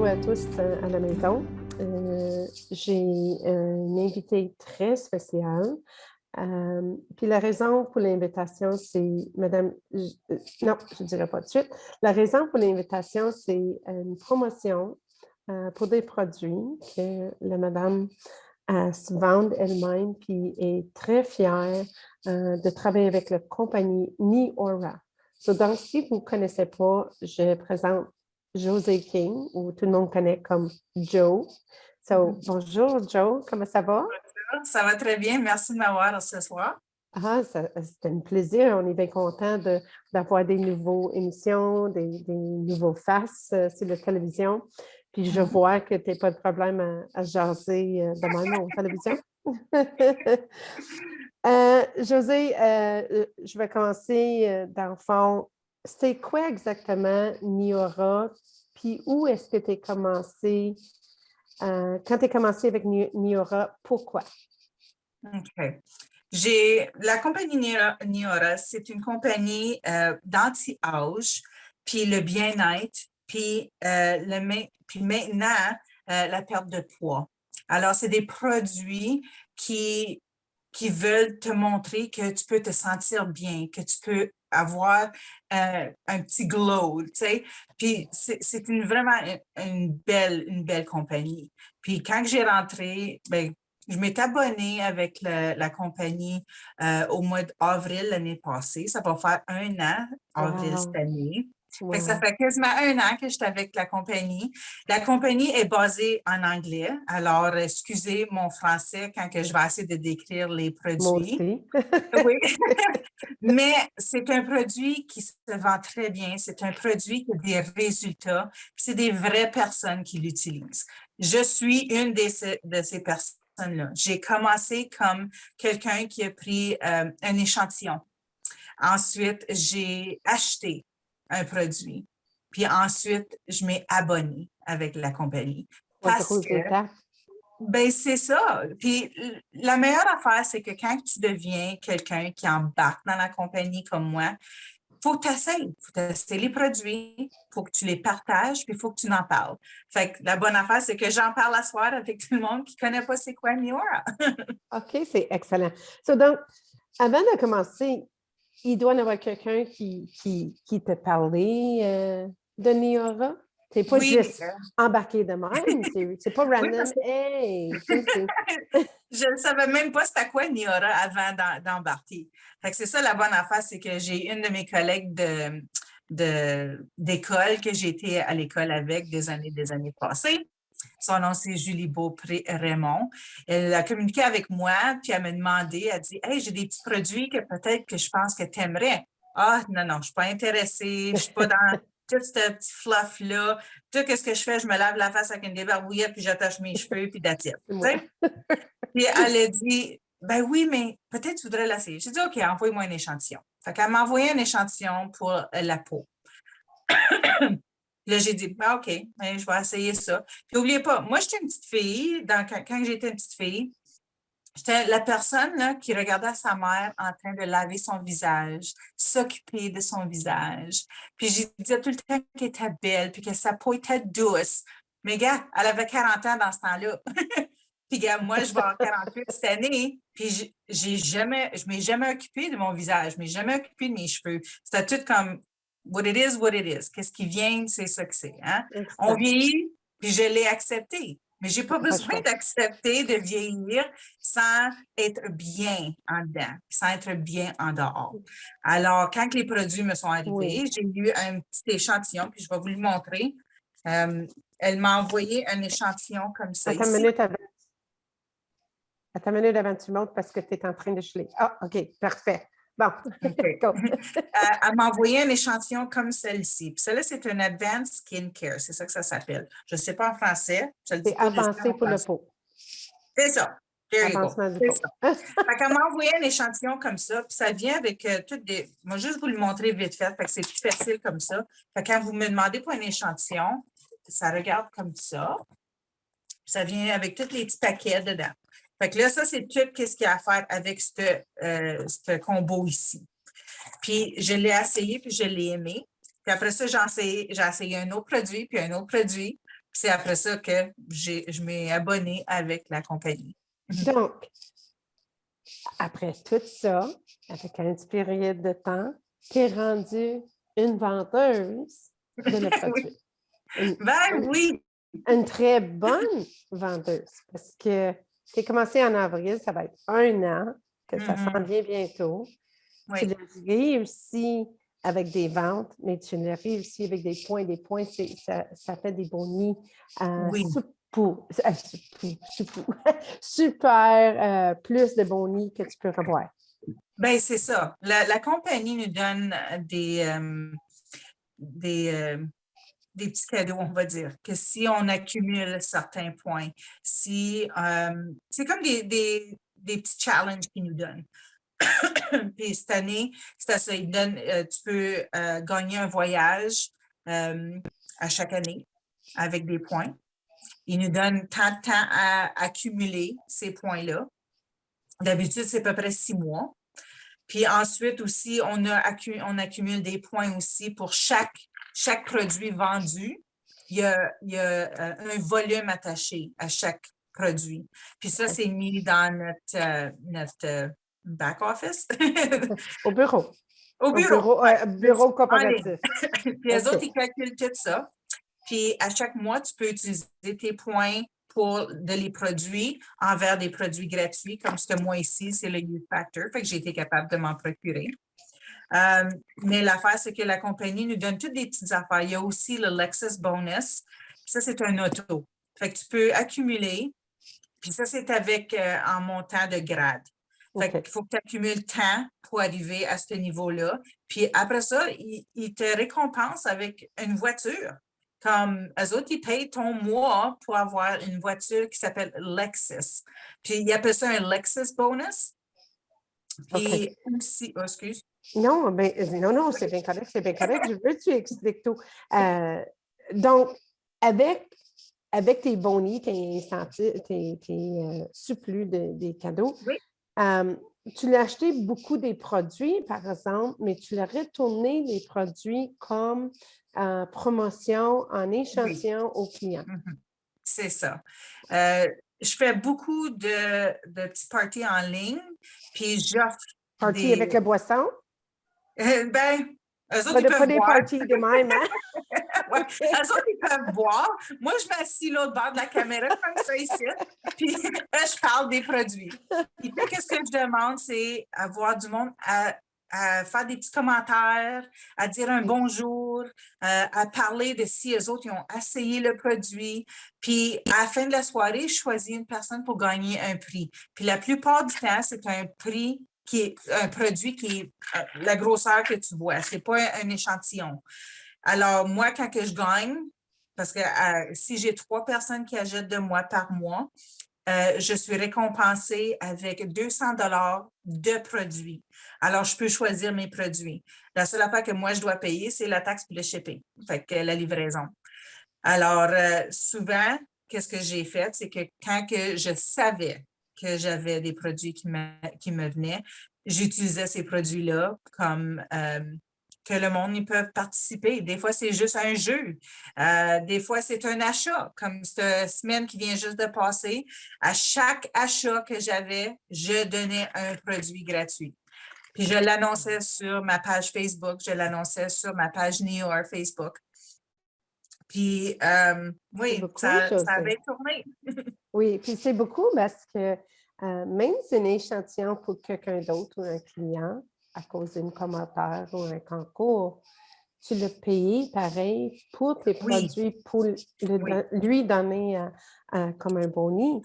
bonjour à tous à la maison. J'ai une invitée très spéciale. Puis la raison pour l'invitation, c'est Madame... non, je ne dirai pas tout de suite. La raison pour l'invitation, c'est une promotion pour des produits que la Madame se vend elle-même, puis est très fière de travailler avec la compagnie Niora. Donc, si vous ne connaissez pas, je présente José King, ou tout le monde connaît comme Joe. Bonjour Joe, comment ça va? Ça va très bien. Merci de m'avoir ce soir. C'est un plaisir. On est bien content d'avoir des nouvelles émissions, des nouveaux faces sur la télévision. Puis je vois que tu n'as pas de problème à jaser de même aux télévisions. José, je vais commencer dans le fond. C'est quoi exactement Niora? Puis où est-ce que tu as commencé? Quand tu as commencé avec Niora, pourquoi? OK. La compagnie Niora, c'est une compagnie d'anti-âge, puis le bien-être, puis maintenant, la perte de poids. Alors, c'est des produits qui veulent te montrer que tu peux te sentir bien, que tu peux avoir un petit glow, tu sais. Puis c'est vraiment une belle compagnie. Puis quand j'ai rentré, ben, je m'étais abonnée avec la compagnie au mois d'avril l'année passée. Ça va faire 1 an, avril cette année. Fait que ça fait quasiment 1 an que j'étais avec la compagnie. La compagnie est basée en anglais. Alors, excusez mon français quand que je vais essayer de décrire les Moi produits. aussi. Oui, mais c'est un produit qui se vend très bien. C'est un produit qui a des résultats. C'est des vraies personnes qui l'utilisent. Je suis une de ces personnes-là. J'ai commencé comme quelqu'un qui a pris un échantillon. Ensuite, j'ai acheté un produit. Puis ensuite, je m'ai abonnée avec la compagnie. Parce que, ben c'est ça. Puis la meilleure affaire, c'est que quand tu deviens quelqu'un qui embarque dans la compagnie comme moi, il faut que tu essaies. Il faut tester les produits, il faut que tu les partages, puis il faut que tu en parles. Fait que la bonne affaire, c'est que j'en parle à soir avec tout le monde qui ne connaît pas c'est quoi Niora. OK, c'est excellent. Donc, avant de commencer, il doit y avoir quelqu'un qui t'a parlé de Niora. Tu n'es pas Oui. juste embarqué de même. C'est pas random. Oui, Hey! je ne savais même pas c'était quoi Niora avant d'embarquer. Fait que c'est ça la bonne affaire, c'est que j'ai une de mes collègues d'école que j'ai été à l'école avec des années passées. Son nom, c'est Julie Beaupré-Raymond. Elle a communiqué avec moi, puis elle m'a demandé, elle dit, hey, j'ai des petits produits que peut-être que je pense que tu aimerais. Ah, non, je ne suis pas intéressée, je ne suis pas dans tout ce petit fluff-là. Tout ce que je fais, je me lave la face avec une débarbouillette, puis j'attache mes cheveux, puis that's it. Puis elle a dit, ben oui, mais peut-être tu voudrais l'essayer. J'ai dit, OK, envoie-moi un échantillon. Fait qu'elle m'a envoyé un échantillon pour la peau. Là, j'ai dit, ben, OK, ben, je vais essayer ça. Puis n'oubliez pas, moi, j'étais une petite fille, quand j'étais une petite fille, j'étais la personne là, qui regardait sa mère en train de laver son visage, s'occuper de son visage. Puis j'ai dit tout le temps qu'elle était belle, puis que sa peau était douce. Mais gars, elle avait 40 ans dans ce temps-là. Puis gars, moi, je vais avoir 48 cette année, puis je m'ai jamais occupée de mon visage, je m'ai jamais occupée de mes cheveux. C'était tout comme what it is, what it is. Qu'est-ce qui vient, c'est ça que c'est. Hein? On vieillit, puis je l'ai accepté. Mais je n'ai pas besoin d'accepter de vieillir sans être bien en dedans, sans être bien en dehors. Alors, quand les produits me sont arrivés, j'ai eu un petit échantillon, puis je vais vous le montrer. Elle m'a envoyé un échantillon comme ça Attends ici. Attends une minute avant que tu montes parce que tu es en train de geler. Ah, OK, parfait. Bon. Okay. Elle m'a envoyé un échantillon comme celle-ci. Puis celle-là, c'est un Advanced Skin Care. C'est ça que ça s'appelle. Je ne sais pas en français. C'est avancé pour le pot. C'est ça. There you go. Avancement du C'est pot. ça. Fait qu'elle m'a envoyé un échantillon comme ça. Puis ça vient avec toutes des... Moi, juste vous le montrer vite fait. Fait que c'est plus facile comme ça. Fait que quand vous me demandez pour un échantillon, ça regarde comme ça. Puis ça vient avec tous les petits paquets dedans. Fait que là, ça, c'est tout ce qu'il y a à faire avec ce combo ici. Puis je l'ai essayé, puis je l'ai aimé. Puis après ça, j'ai essayé un autre produit, puis un autre produit. C'est après ça que je m'ai abonnée avec la compagnie. Donc, après tout ça, avec un petit période de temps, tu es rendue une vendeuse de le produit. Oui. Une très bonne vendeuse parce que tu as commencé en avril, ça va être 1 an, que ça s'en vient bientôt. Oui. Tu l'as réussi avec des ventes, mais tu l'as réussi avec des points. Des points, ça fait des bonis Oui. super plus de bonis que tu peux revoir. Bien, c'est ça. La compagnie nous donne des petits cadeaux, on va dire, que si on accumule certains points, si c'est comme des petits challenges qu'ils nous donnent. Puis cette année, c'est ça, ils donnent, tu peux gagner un voyage à chaque année avec des points. Ils nous donnent tant de temps à accumuler ces points-là. D'habitude, c'est à peu près 6 mois. Puis ensuite aussi, on accumule des points aussi pour chaque produit vendu. Il y a un volume attaché à chaque produit. Puis ça, c'est mis dans notre back office. Au bureau. Au bureau. Bureau coopératif. Puis les autres, ils calculent tout ça. Puis à chaque mois, tu peux utiliser tes points pour les produits envers des produits gratuits, comme ce mois ici, c'est le Youth Factor, fait que j'ai été capable de m'en procurer. Mais l'affaire, c'est que la compagnie nous donne toutes des petites affaires. Il y a aussi le Lexus Bonus. Ça, c'est un auto. Fait que tu peux accumuler. Puis ça, c'est avec en montant de grade. Fait qu'il faut que tu accumules temps pour arriver à ce niveau-là. Puis après ça, ils te récompensent avec une voiture. Comme eux autres, ils payent ton mois pour avoir une voiture qui s'appelle Lexus. Puis ils appellent ça un Lexus Bonus. Puis aussi, excuse. Non, non, c'est bien correct, c'est bien correct. Je veux que tu expliques tout. Donc, avec tes bonis, tes surplus des cadeaux, oui. Tu l'as acheté beaucoup des produits, par exemple, mais tu l'as retourné les produits comme promotion en échantillon aux clients. C'est ça. Je fais beaucoup de petits parties en ligne, puis j'offre Parties avec la boisson? Ben, eux autres, ils peuvent pas des boire. parties de même, hein? Ouais. Eux autres, ils peuvent boire. Moi, je m'assis l'autre bord de la caméra comme ça ici, puis je parle des produits. Puis qu'est-ce que je demande, c'est avoir du monde à faire des petits commentaires, à dire un bonjour, à parler de si eux autres ils ont essayé le produit. Puis à la fin de la soirée, je choisis une personne pour gagner un prix. Puis la plupart du temps, c'est un prix qui est un produit qui est la grosseur que tu vois. Ce n'est pas un échantillon. Alors, moi, quand que je gagne, parce que si j'ai 3 personnes qui achètent de moi par mois, je suis récompensée avec 200 $ de produits. Alors, je peux choisir mes produits. La seule affaire que moi, je dois payer, c'est la taxe pour le shipping, fait que la livraison. Alors, souvent, qu'est-ce que j'ai fait? C'est que quand que je savais que j'avais des produits qui me venaient, j'utilisais ces produits-là comme que le monde y peut participer. Des fois, c'est juste un jeu. Des fois, c'est un achat, comme cette semaine qui vient juste de passer. À chaque achat que j'avais, je donnais un produit gratuit. Puis je l'annonçais sur ma page Facebook, je l'annonçais sur ma page Neor Facebook. Puis, oui, ça avait tourné. Oui, puis c'est beaucoup parce que même si c'est un échantillon pour quelqu'un d'autre ou un client, à cause d'un commentaire ou un concours, tu l'as payé pareil pour tes produits, pour lui donner comme un boni.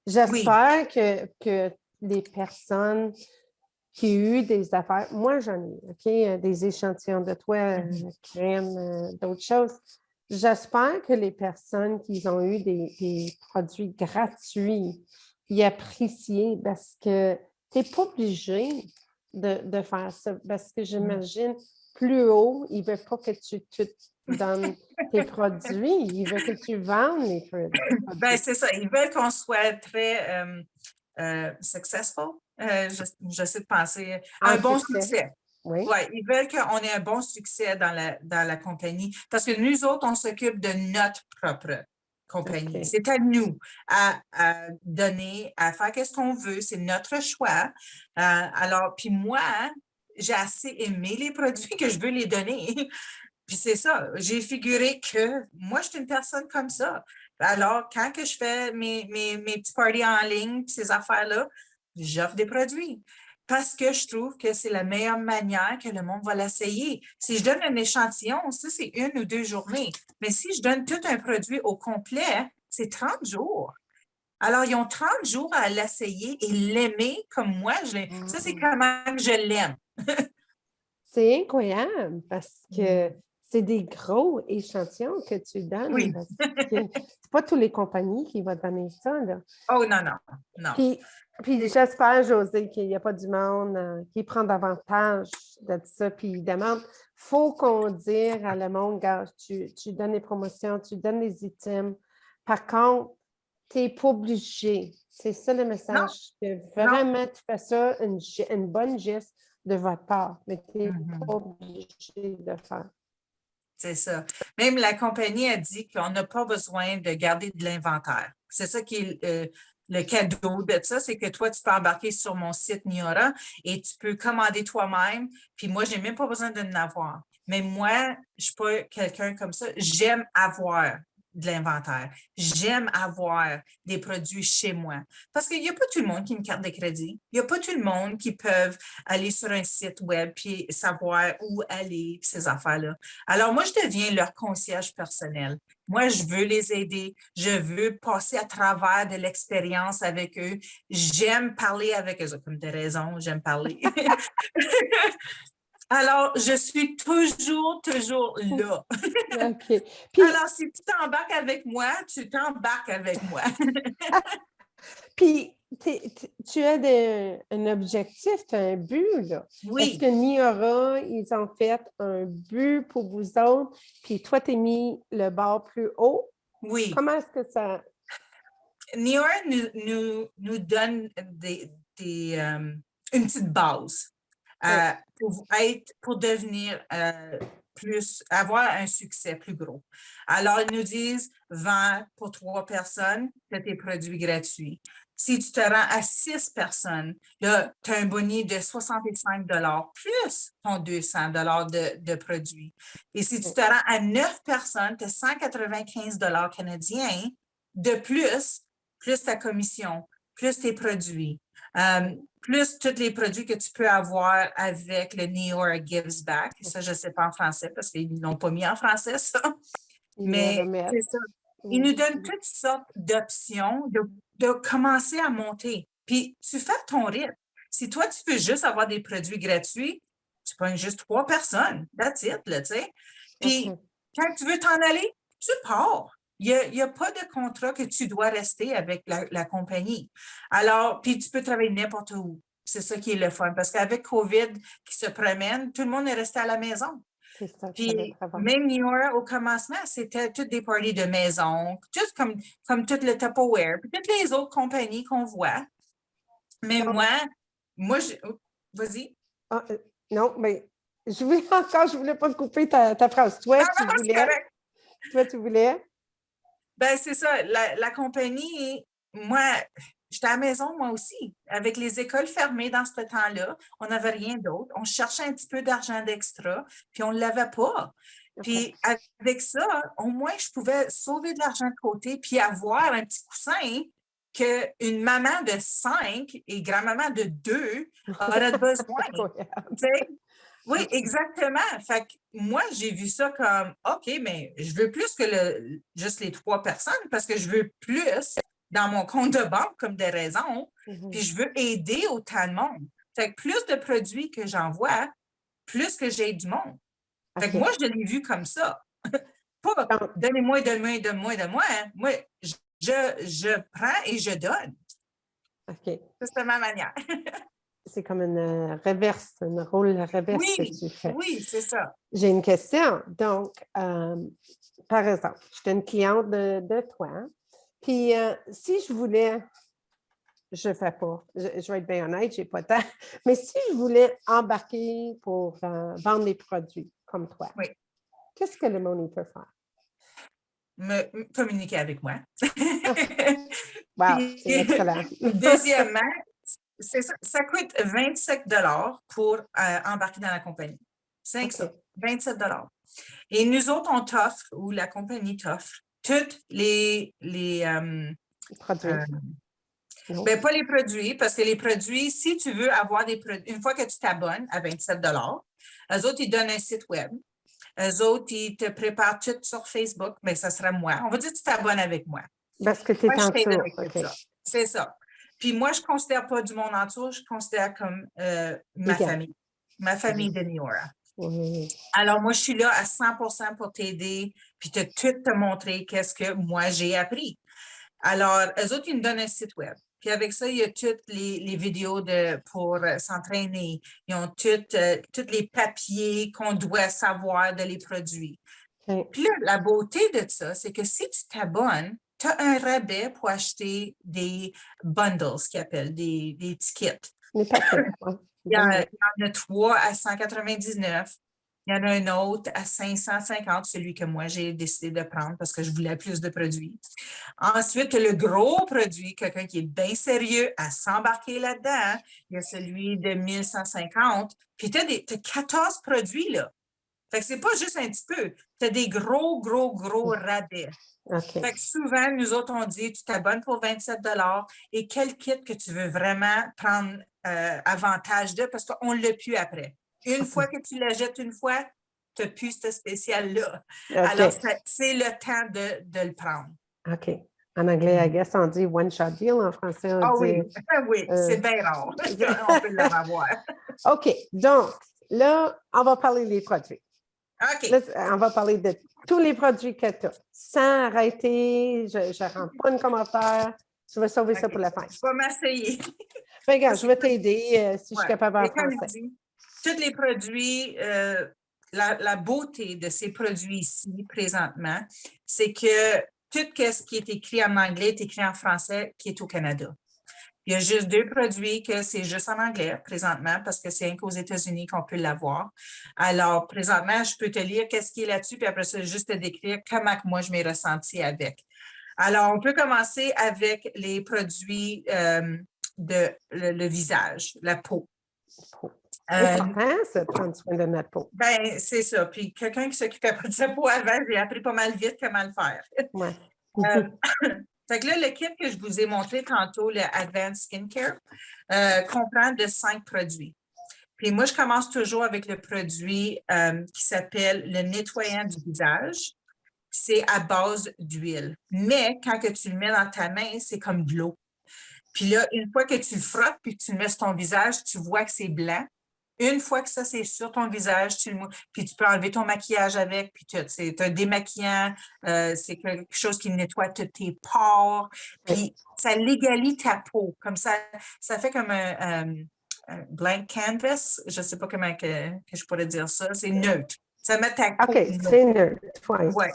J'espère que les personnes qui ont eu des affaires, moi j'en ai, OK, des échantillons de toit, crème, d'autres choses. J'espère que les personnes qui ont eu des produits gratuits, ils apprécient parce que tu n'es pas obligé de faire ça. Parce que j'imagine, plus haut, ils ne veulent pas que tu te donnes tes produits, ils veulent que tu vendes les produits. Ben, c'est ça. Ils veulent qu'on soit très successful. J'essaie de penser. Un bon succès. Oui. Ouais, ils veulent qu'on ait un bon succès dans la compagnie parce que nous autres, on s'occupe de notre propre compagnie. OK. C'est à nous à donner, à faire qu'est-ce qu'on veut. C'est notre choix. Alors, puis moi, j'ai assez aimé les produits que je veux les donner. Puis c'est ça, j'ai figuré que moi, je suis une personne comme ça. Alors, quand que je fais mes petits parties en ligne, ces affaires-là, j'offre des produits. Parce que je trouve que c'est la meilleure manière que le monde va l'essayer. Si je donne un échantillon, ça, c'est 1 ou 2 journées. Mais si je donne tout un produit au complet, c'est 30 jours. Alors, ils ont 30 jours à l'essayer et l'aimer comme moi. Ça, c'est comment je l'aime. C'est incroyable parce que c'est des gros échantillons que tu donnes. Oui. Parce que c'est pas toutes les compagnies qui vont donner ça, là. Oh non, non, non. Puis j'espère, José, qu'il n'y a pas du monde qui prend davantage de ça, puis il demande. Il faut qu'on dise à le monde, gars, tu donnes les promotions, tu donnes les items. Par contre, tu n'es pas obligé. C'est ça le Non, message. Que non. vraiment, tu fais ça, une bonne geste de votre part, mais tu n'es Mhm. pas obligé de faire. C'est ça. Même la compagnie a dit qu'on n'a pas besoin de garder de l'inventaire. C'est ça qui est le cadeau de ça, c'est que toi, tu peux embarquer sur mon site Niora et tu peux commander toi-même. Puis moi, je n'ai même pas besoin de l'avoir. Mais moi, je ne suis pas quelqu'un comme ça. J'aime avoir de l'inventaire. J'aime avoir des produits chez moi. Parce qu'il n'y a pas tout le monde qui a une carte de crédit. Il n'y a pas tout le monde qui peuvent aller sur un site web puis savoir où aller, ces affaires-là. Alors, moi, je deviens leur concierge personnel. Moi, je veux les aider. Je veux passer à travers de l'expérience avec eux. J'aime parler avec eux. Comme tu as raison, j'aime parler. Alors, je suis toujours là. OK. Puis, Alors, si tu t'embarques avec moi, tu t'embarques avec moi. Puis, tu as un objectif, tu as un but, là. Est-ce Oui, que Niora, ils ont fait un but pour vous autres, puis toi, tu as mis le barre plus haut? oui. Comment est-ce que ça... Niora nous donne une petite base Oui, pour devenir avoir un succès plus gros. Alors, ils nous disent, vends pour 3 personnes, tu as tes produits gratuits. Si tu te rends à 6 personnes, là, tu as un bonus de 65 plus ton 200 de produits. Et si tu oui. te rends à 9 personnes, tu as 195 canadiens de plus ta commission, plus tes produits, plus tous les produits que tu peux avoir avec le Niora Gives Back. Ça, je ne sais pas en français parce qu'ils ne l'ont pas mis en français, ça. Ils le Mais remettent. c'est ça. Ils nous donnent toutes sortes d'options de commencer à monter. Puis, tu fais ton rythme. Si toi, tu veux juste avoir des produits gratuits, tu prends juste 3 personnes. That's it, là, tu sais. Puis, OK. quand tu veux t'en aller, tu pars. Il n'y a pas de contrat que tu dois rester avec la compagnie. Alors, puis tu peux travailler n'importe où. C'est ça qui est le fun. Parce qu'avec COVID qui se promène, tout le monde est resté à la maison. C'est ça que ça va Puis travailler. même Niora, au commencement, c'était toutes des parties de maison, juste comme tout le Tupperware, puis toutes les autres compagnies qu'on voit. Mais Donc, vas-y. ah, non, mais je voulais je voulais pas te couper ta phrase. Non, non, c'est correct. Toi, tu voulais. Ben, c'est ça. La compagnie, moi, j'étais à la maison, moi aussi. Avec les écoles fermées dans ce temps-là, on n'avait rien d'autre. On cherchait un petit peu d'argent d'extra, puis on ne l'avait pas. OK. Puis avec ça, au moins, je pouvais sauver de l'argent de côté, puis avoir un petit coussin qu'une maman de 5 et grand-maman de 2 aurait besoin. Incroyable. Tu sais? Oui, exactement. Fait que moi, j'ai vu ça comme OK, mais je veux plus que juste les 3 personnes parce que je veux plus dans mon compte de banque comme des raisons, puis je veux aider autant de monde. Fait que plus de produits que j'envoie, plus que j'ai du monde. Fait que OK. moi, je l'ai vu comme ça. Pas Donc, donnez-moi, donne-moi, donne-moi, donne-moi. Hein. Moi, je prends et je donne. OK. Ça, c'est ma manière. C'est comme une reverse, un rôle reverse que Oui, tu fais. oui, c'est ça. J'ai une question. Donc, par exemple, je suis une cliente de toi. Puis, si je voulais, je ne fais pas, je vais être bien honnête, je n'ai pas de temps, mais si je voulais embarquer pour vendre des produits comme toi, Oui. qu'est-ce que le monde peut faire? communiquer avec moi. Wow, Puis, c'est excellent. deuxièmement, ça coûte 27 pour embarquer dans la compagnie. C'est que ça, 27 Et nous autres, on t'offre, ou la compagnie t'offre, toutes les Produits. ben, pas les produits, parce que les produits, si tu veux avoir des produits, une fois que tu t'abonnes à 27 eux autres, ils donnent un site web. Eux autres, ils te préparent tout sur Facebook, mais ça sera moi. On va dire que tu t'abonnes avec moi. Parce que tu es Moi, je en t'aide dessous. avec tout ça. C'est ça. Puis moi, je ne considère pas du monde entour, je considère comme ma famille. Ma famille de Niora. Alors, moi, je suis là à 100% pour t'aider, puis tout te montrer qu'est-ce que moi, j'ai appris. Alors, eux autres, ils me donnent un site web. Puis avec ça, il y a toutes les vidéos pour s'entraîner. Ils ont tous les papiers qu'on doit savoir de les produits. Puis là, la beauté de ça, c'est que si tu t'abonnes, tu as un rabais pour acheter des bundles, ce qu'ils appellent, des petits kits. Les paquets. Il y en a 3 à 199. Il y en a un autre à 550, celui que moi, j'ai décidé de prendre parce que je voulais plus de produits. Ensuite, le gros produit, quelqu'un qui est bien sérieux à s'embarquer là-dedans, il y a celui de 1150. Puis tu as 14 produits, là. Fait que c'est pas juste un petit peu. Tu as des gros rabais. Fait que souvent, nous autres, on dit, tu t'abonnes pour 27 et quel kit que tu veux vraiment prendre avantage de, parce qu'on ne l'a plus après. Une fois que tu l'achètes une fois, tu n'as plus ce spécial-là. Alors, c'est le temps de le prendre. OK. En anglais, I guess, on dit one-shot deal. En français, on dit... Oui, c'est bien rare. On peut l'avoir. OK. Donc, là, on va parler des produits. OK. Là, on va parler de tous les produits que tu as. Sans arrêter, je ne rentre pas une commentaire. Je vais sauver ça pour la fin. Je vais m'essayer. Regarde, je vais t'aider si je suis capable en français. Tous les produits, la beauté de ces produits ici, présentement, c'est que tout ce qui est écrit en anglais est écrit en français qui est au Canada. Il y a juste 2 produits que c'est juste en anglais présentement parce que c'est qu'aux États-Unis qu'on peut l'avoir. Alors, présentement, je peux te lire qu'est-ce qui est là-dessus, puis après ça, juste te décrire comment moi je m'ai ressenti avec. Alors, on peut commencer avec les produits le visage, la peau. C'est important, ça, de prendre soin de notre peau. Ben, c'est ça. Puis quelqu'un qui s'occupait pas de sa peau avant, j'ai appris pas mal vite comment le faire. Ouais. Fait que là, le kit que je vous ai montré tantôt, le Advanced Skincare, comprend de 5 produits. Puis moi, je commence toujours avec le produit qui s'appelle le nettoyant du visage. C'est à base d'huile. Mais quand que tu le mets dans ta main, c'est comme de l'eau. Puis là, une fois que tu le frottes puis que tu le mets sur ton visage, tu vois que c'est blanc. Une fois que ça, c'est sur ton visage, puis tu peux enlever ton maquillage avec, puis c'est un démaquillant, c'est quelque chose qui nettoie tous tes pores, puis ça légalise ta peau. Comme ça fait comme un blank canvas. Je ne sais pas comment que je pourrais dire ça. C'est neutre. Ça met ta peau OK, c'est neutre. Oui.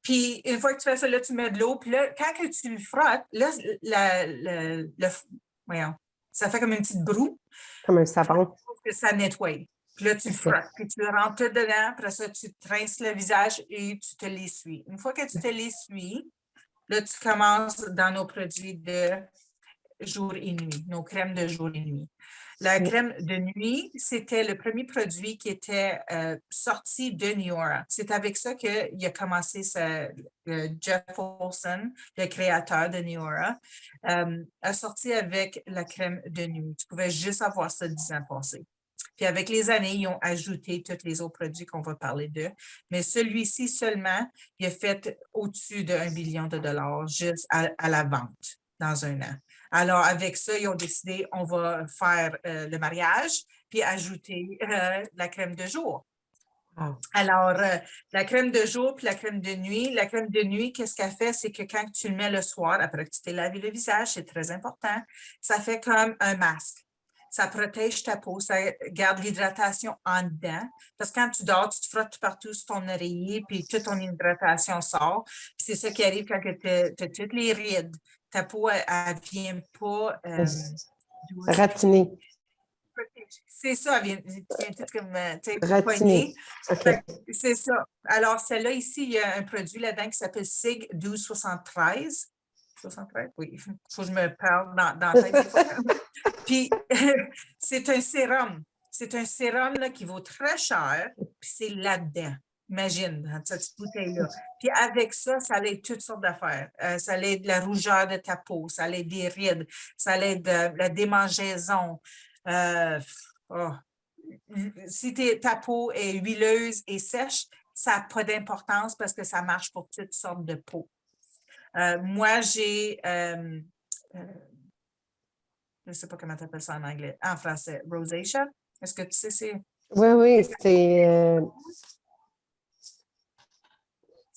Puis, une fois que tu fais ça, là, tu mets de l'eau. Puis là, quand que tu le frottes, là, voyons, ça fait comme une petite broue. Comme un savon. Que ça nettoie. Puis là, tu le frottes. Puis tu le rentres tout dedans. Après ça, tu te rinces le visage et tu te l'essuies. Une fois que tu te l'essuies, là, tu commences dans nos produits de jour et nuit, nos crèmes de jour et nuit. La crème de nuit, c'était le premier produit qui était sorti de Niora. C'est avec ça qu'il a commencé Jeff Olson, le créateur de Niora, a sorti avec la crème de nuit. Tu pouvais juste avoir ça 10 ans passés. Puis avec les années, ils ont ajouté tous les autres produits qu'on va parler d'eux. Mais celui-ci seulement, il a fait au-dessus de 1 billion de dollars juste à la vente dans un an. Alors, avec ça, ils ont décidé, on va faire le mariage, puis ajouter la crème de jour. Wow. Alors, la crème de jour puis la crème de nuit, qu'est-ce qu'elle fait? C'est que quand tu le mets le soir, après que tu t'es lavé le visage, c'est très important, ça fait comme un masque. Ça protège ta peau, ça garde l'hydratation en dedans. Parce que quand tu dors, tu te frottes partout sur ton oreiller, puis toute ton hydratation sort. Puis c'est ça qui arrive quand tu as toutes les rides. Ta peau, elle ne vient pas ratinée. c'est ça, elle vient toute comme, tu sais, Gratinée. poignée. OK. Fait que c'est ça. Alors, celle-là, ici, il y a un produit là-dedans qui s'appelle SIG 1273. 73? Oui, il faut que je me parle dans la tête des fois. Puis, c'est un sérum. C'est un sérum là, qui vaut très cher, puis c'est là-dedans. Imagine, dans cette petite bouteille-là. Puis avec ça, ça aide toutes sortes d'affaires. Ça aide la rougeur de ta peau, ça aide des rides, ça aide la démangeaison. Oh. Si ta peau est huileuse et sèche, ça n'a pas d'importance parce que ça marche pour toutes sortes de peau. Moi, j'ai je ne sais pas comment tu appelles ça en anglais, en français, rosacea. Est-ce que tu sais c'est? Oui, c'est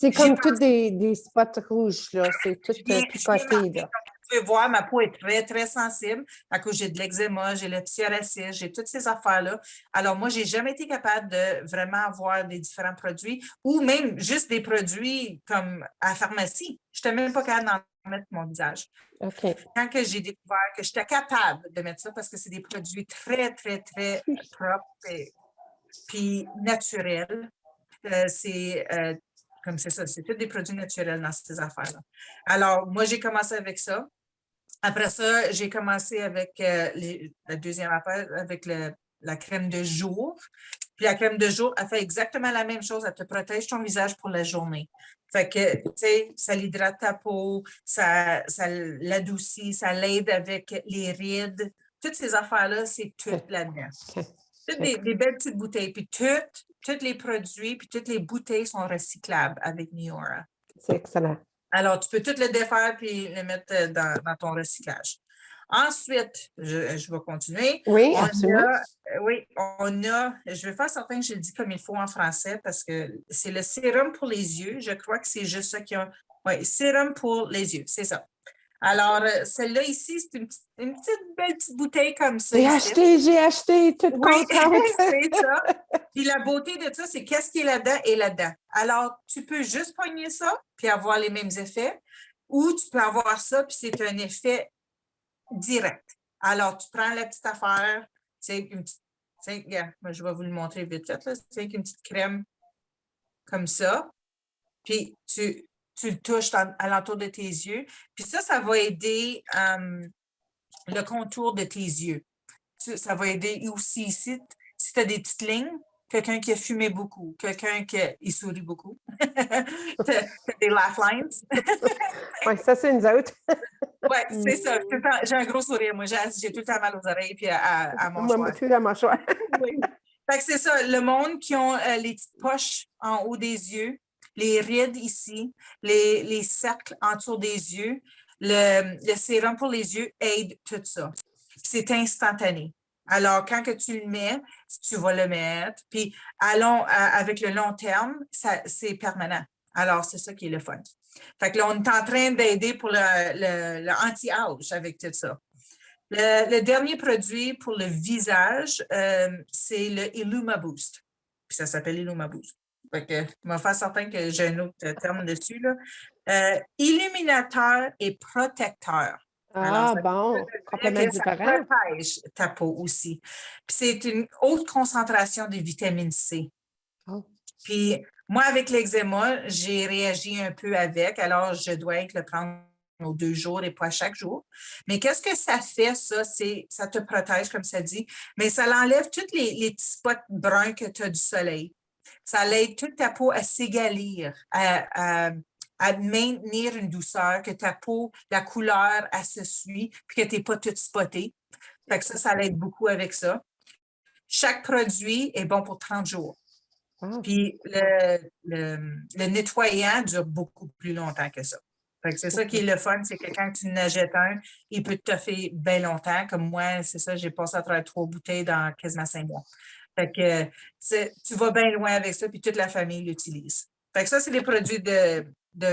J'y comme pense toutes des spots rouges, là. C'est tout bien, je viens picoté, marqué. là. Comme vous pouvez voir, ma peau est très, très sensible à cause j'ai de l'eczéma, j'ai le psoriasis, j'ai toutes ces affaires-là. Alors, moi, je n'ai jamais été capable de vraiment avoir des différents produits ou même juste des produits comme à la pharmacie. Je n'étais même pas capable d'en mettre mon visage. OK. Quand que j'ai découvert que j'étais capable de mettre ça parce que c'est des produits très, très, très propres et puis naturels. Comme c'est ça, c'est tous des produits naturels dans ces affaires-là. Alors, moi, j'ai commencé avec ça. Après ça, j'ai commencé avec la deuxième affaire, avec la crème de jour. Puis la crème de jour, elle fait exactement la même chose. Elle te protège ton visage pour la journée. Fait que, tu sais, ça l'hydrate ta peau, ça l'adoucit, ça l'aide avec les rides. Toutes ces affaires-là, c'est tout là-dedans. Toutes des belles petites bouteilles. Puis tous les produits, puis toutes les bouteilles sont recyclables avec Neora. C'est excellent. Alors, tu peux tout le défaire puis le mettre dans ton recyclage. Ensuite, je vais continuer. Oui, absolument. Je vais faire certain que je le dis comme il faut en français parce que c'est le sérum pour les yeux. Je crois que c'est juste ça qui a. Oui, sérum pour les yeux, c'est ça. Alors, celle-là ici, c'est une petite belle petite bouteille comme ça. J'ai acheté, toute Oui, contente. c'est ça. Puis la beauté de ça, c'est qu'est-ce qui est là-dedans et là-dedans. Alors, tu peux juste pogner ça puis avoir les mêmes effets ou tu peux avoir ça puis c'est un effet direct. Alors, tu prends la petite affaire, c'est une petite, je vais vous le montrer vite fait, c'est une petite crème comme ça, puis tu le touches à l'entour de tes yeux. Puis ça va aider le contour de tes yeux. Ça va aider aussi ici, si tu as des petites lignes, quelqu'un qui a fumé beaucoup, quelqu'un qui sourit beaucoup. T'as des laugh lines. Oui, ça, c'est nous autres. Oui, c'est ça. J'ai un gros sourire. Moi, j'ai tout le temps mal aux oreilles et à mon Moi, mâchoire. tout la mâchoire. Oui. Fait que c'est ça. Le monde qui ont les petites poches en haut des yeux, les rides ici, les cercles autour des yeux, le sérum pour les yeux aide tout ça. C'est instantané. Alors, quand que tu le mets, tu vas le mettre. Puis, avec le long terme, c'est permanent. Alors, c'est ça qui est le fun. Fait que là, on est en train d'aider pour le anti-âge avec tout ça. Le dernier produit pour le visage, c'est le Illuma Boost. Puis ça s'appelle Illuma Boost. Fait que, on va faire certain que j'ai un autre terme dessus, là. Illuminateur et protecteur. Alors, Bon, complètement ça différent. protège ta peau aussi. Puis c'est une haute concentration de vitamine C. Oh. Puis moi, avec l'eczéma, j'ai réagi un peu avec, alors je dois le prendre aux 2 jours et pas chaque jour. Mais qu'est-ce que ça fait, ça? Ça te protège, comme ça dit, mais ça l'enlève tous les petits spots bruns que tu as du soleil. Ça aide toute ta peau à s'égalir, à maintenir une douceur, que ta peau, la couleur, elle se suit, puis que tu n'es pas toute spotée. Fait que ça l'aide beaucoup avec ça. Chaque produit est bon pour 30 jours. Puis le nettoyant dure beaucoup plus longtemps que ça. C'est ça qui est le fun, c'est que quand tu en achètes un, il peut te faire bien longtemps. Comme moi, c'est ça, j'ai passé à travers 3 bouteilles dans quasiment 5 mois. Fait que tu vas bien loin avec ça, puis toute la famille l'utilise. Fait que ça, c'est les produits de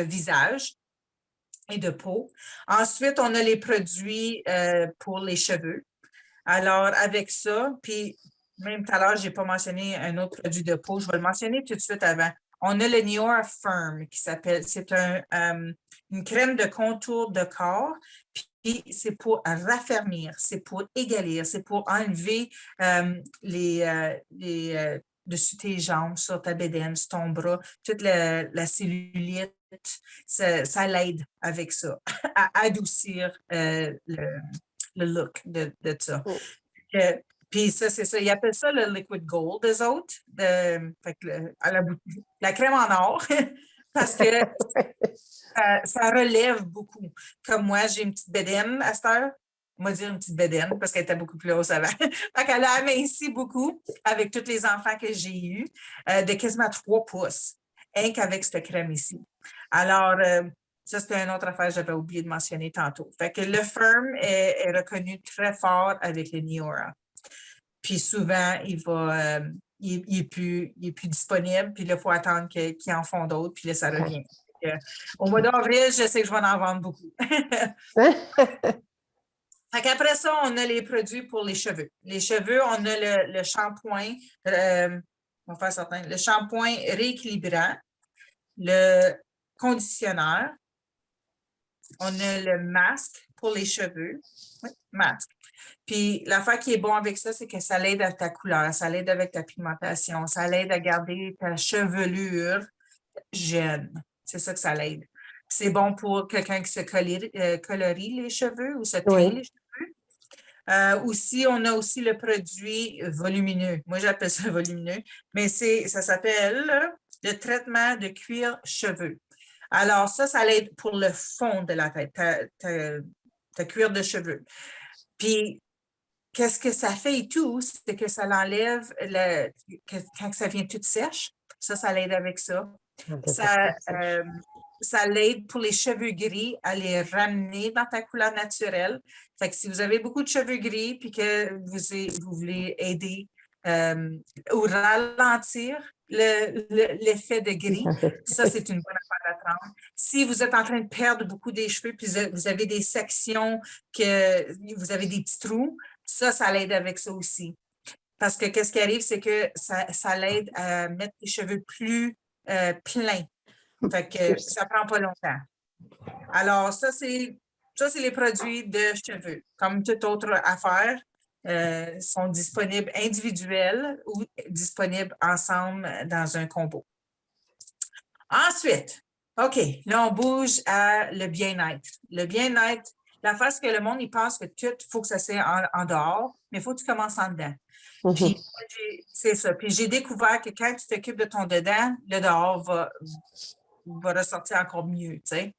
visage et de peau. Ensuite, on a les produits pour les cheveux. Alors, avec ça, puis même tout à l'heure, je n'ai pas mentionné un autre produit de peau. Je vais le mentionner tout de suite avant. On a le Neora Firm qui s'appelle, c'est une crème de contour de corps. Puis c'est pour raffermir, c'est pour égalir, c'est pour enlever dessus tes jambes, sur ta bédaine, sur ton bras, toute la cellulite. Ça l'aide avec ça, à adoucir le look de ça. Oh. Puis ça, c'est ça. Ils appellent ça le liquid gold, eux autres. Fait que la crème en or. Parce que ça relève beaucoup. Comme moi, j'ai une petite bédaine à cette heure. On va dire une petite bédaine parce qu'elle était beaucoup plus hausse avant. Fait qu'elle a aminci beaucoup avec tous les enfants que j'ai eus, de quasiment 3 pouces, rien qu'avec cette crème ici. Alors, ça, c'était une autre affaire que j'avais oublié de mentionner tantôt. Fait que le Firm est reconnu très fort avec le Neora. Puis souvent, il est plus disponible, puis là, il faut attendre qu'ils en font d'autres, puis là, ça revient. Au mois d'avril, je sais que je vais en vendre beaucoup. Fait qu'après ça, on a les produits pour les cheveux. Les cheveux, on a le shampoing, on va faire certain, le shampoing rééquilibrant, le conditionneur, on a le masque pour les cheveux. Oui, masque. Puis l'affaire qui est bon avec ça, c'est que ça l'aide à ta couleur, ça l'aide avec ta pigmentation, ça l'aide à garder ta chevelure jeune. C'est ça que ça l'aide. C'est bon pour quelqu'un qui se colorie les cheveux ou se teint les cheveux. Aussi, on a aussi le produit volumineux. Moi, j'appelle ça volumineux, mais ça s'appelle le traitement de cuir cheveux. Alors, ça l'aide pour le fond de la tête, ta cuir de cheveux. Puis, qu'est-ce que ça fait et tout, c'est que ça l'enlève quand ça vient tout sèche. Ça l'aide avec ça. Ça l'aide pour les cheveux gris à les ramener dans ta couleur naturelle. Fait que si vous avez beaucoup de cheveux gris puis que vous voulez aider ou ralentir l'effet de gris, ça, c'est une bonne affaire à prendre. Si vous êtes en train de perdre beaucoup des cheveux puis vous avez des sections que vous avez des petits trous, ça l'aide avec ça aussi. Parce que qu'est-ce qui arrive, c'est que ça l'aide à mettre les cheveux plus pleins. Fait que ça prend pas longtemps. Alors, ça, c'est les produits de cheveux. Comme toute autre affaire, sont disponibles individuels ou disponibles ensemble dans un combo. Ensuite, OK, là, on bouge à le bien-être. Le bien-être, l'affaire, c'est que le monde, il pense que tout, il faut que ça soit en dehors, mais il faut que tu commences en dedans. Puis, c'est ça. Puis, j'ai découvert que quand tu t'occupes de ton dedans, le dehors va ressortir encore mieux, tu sais.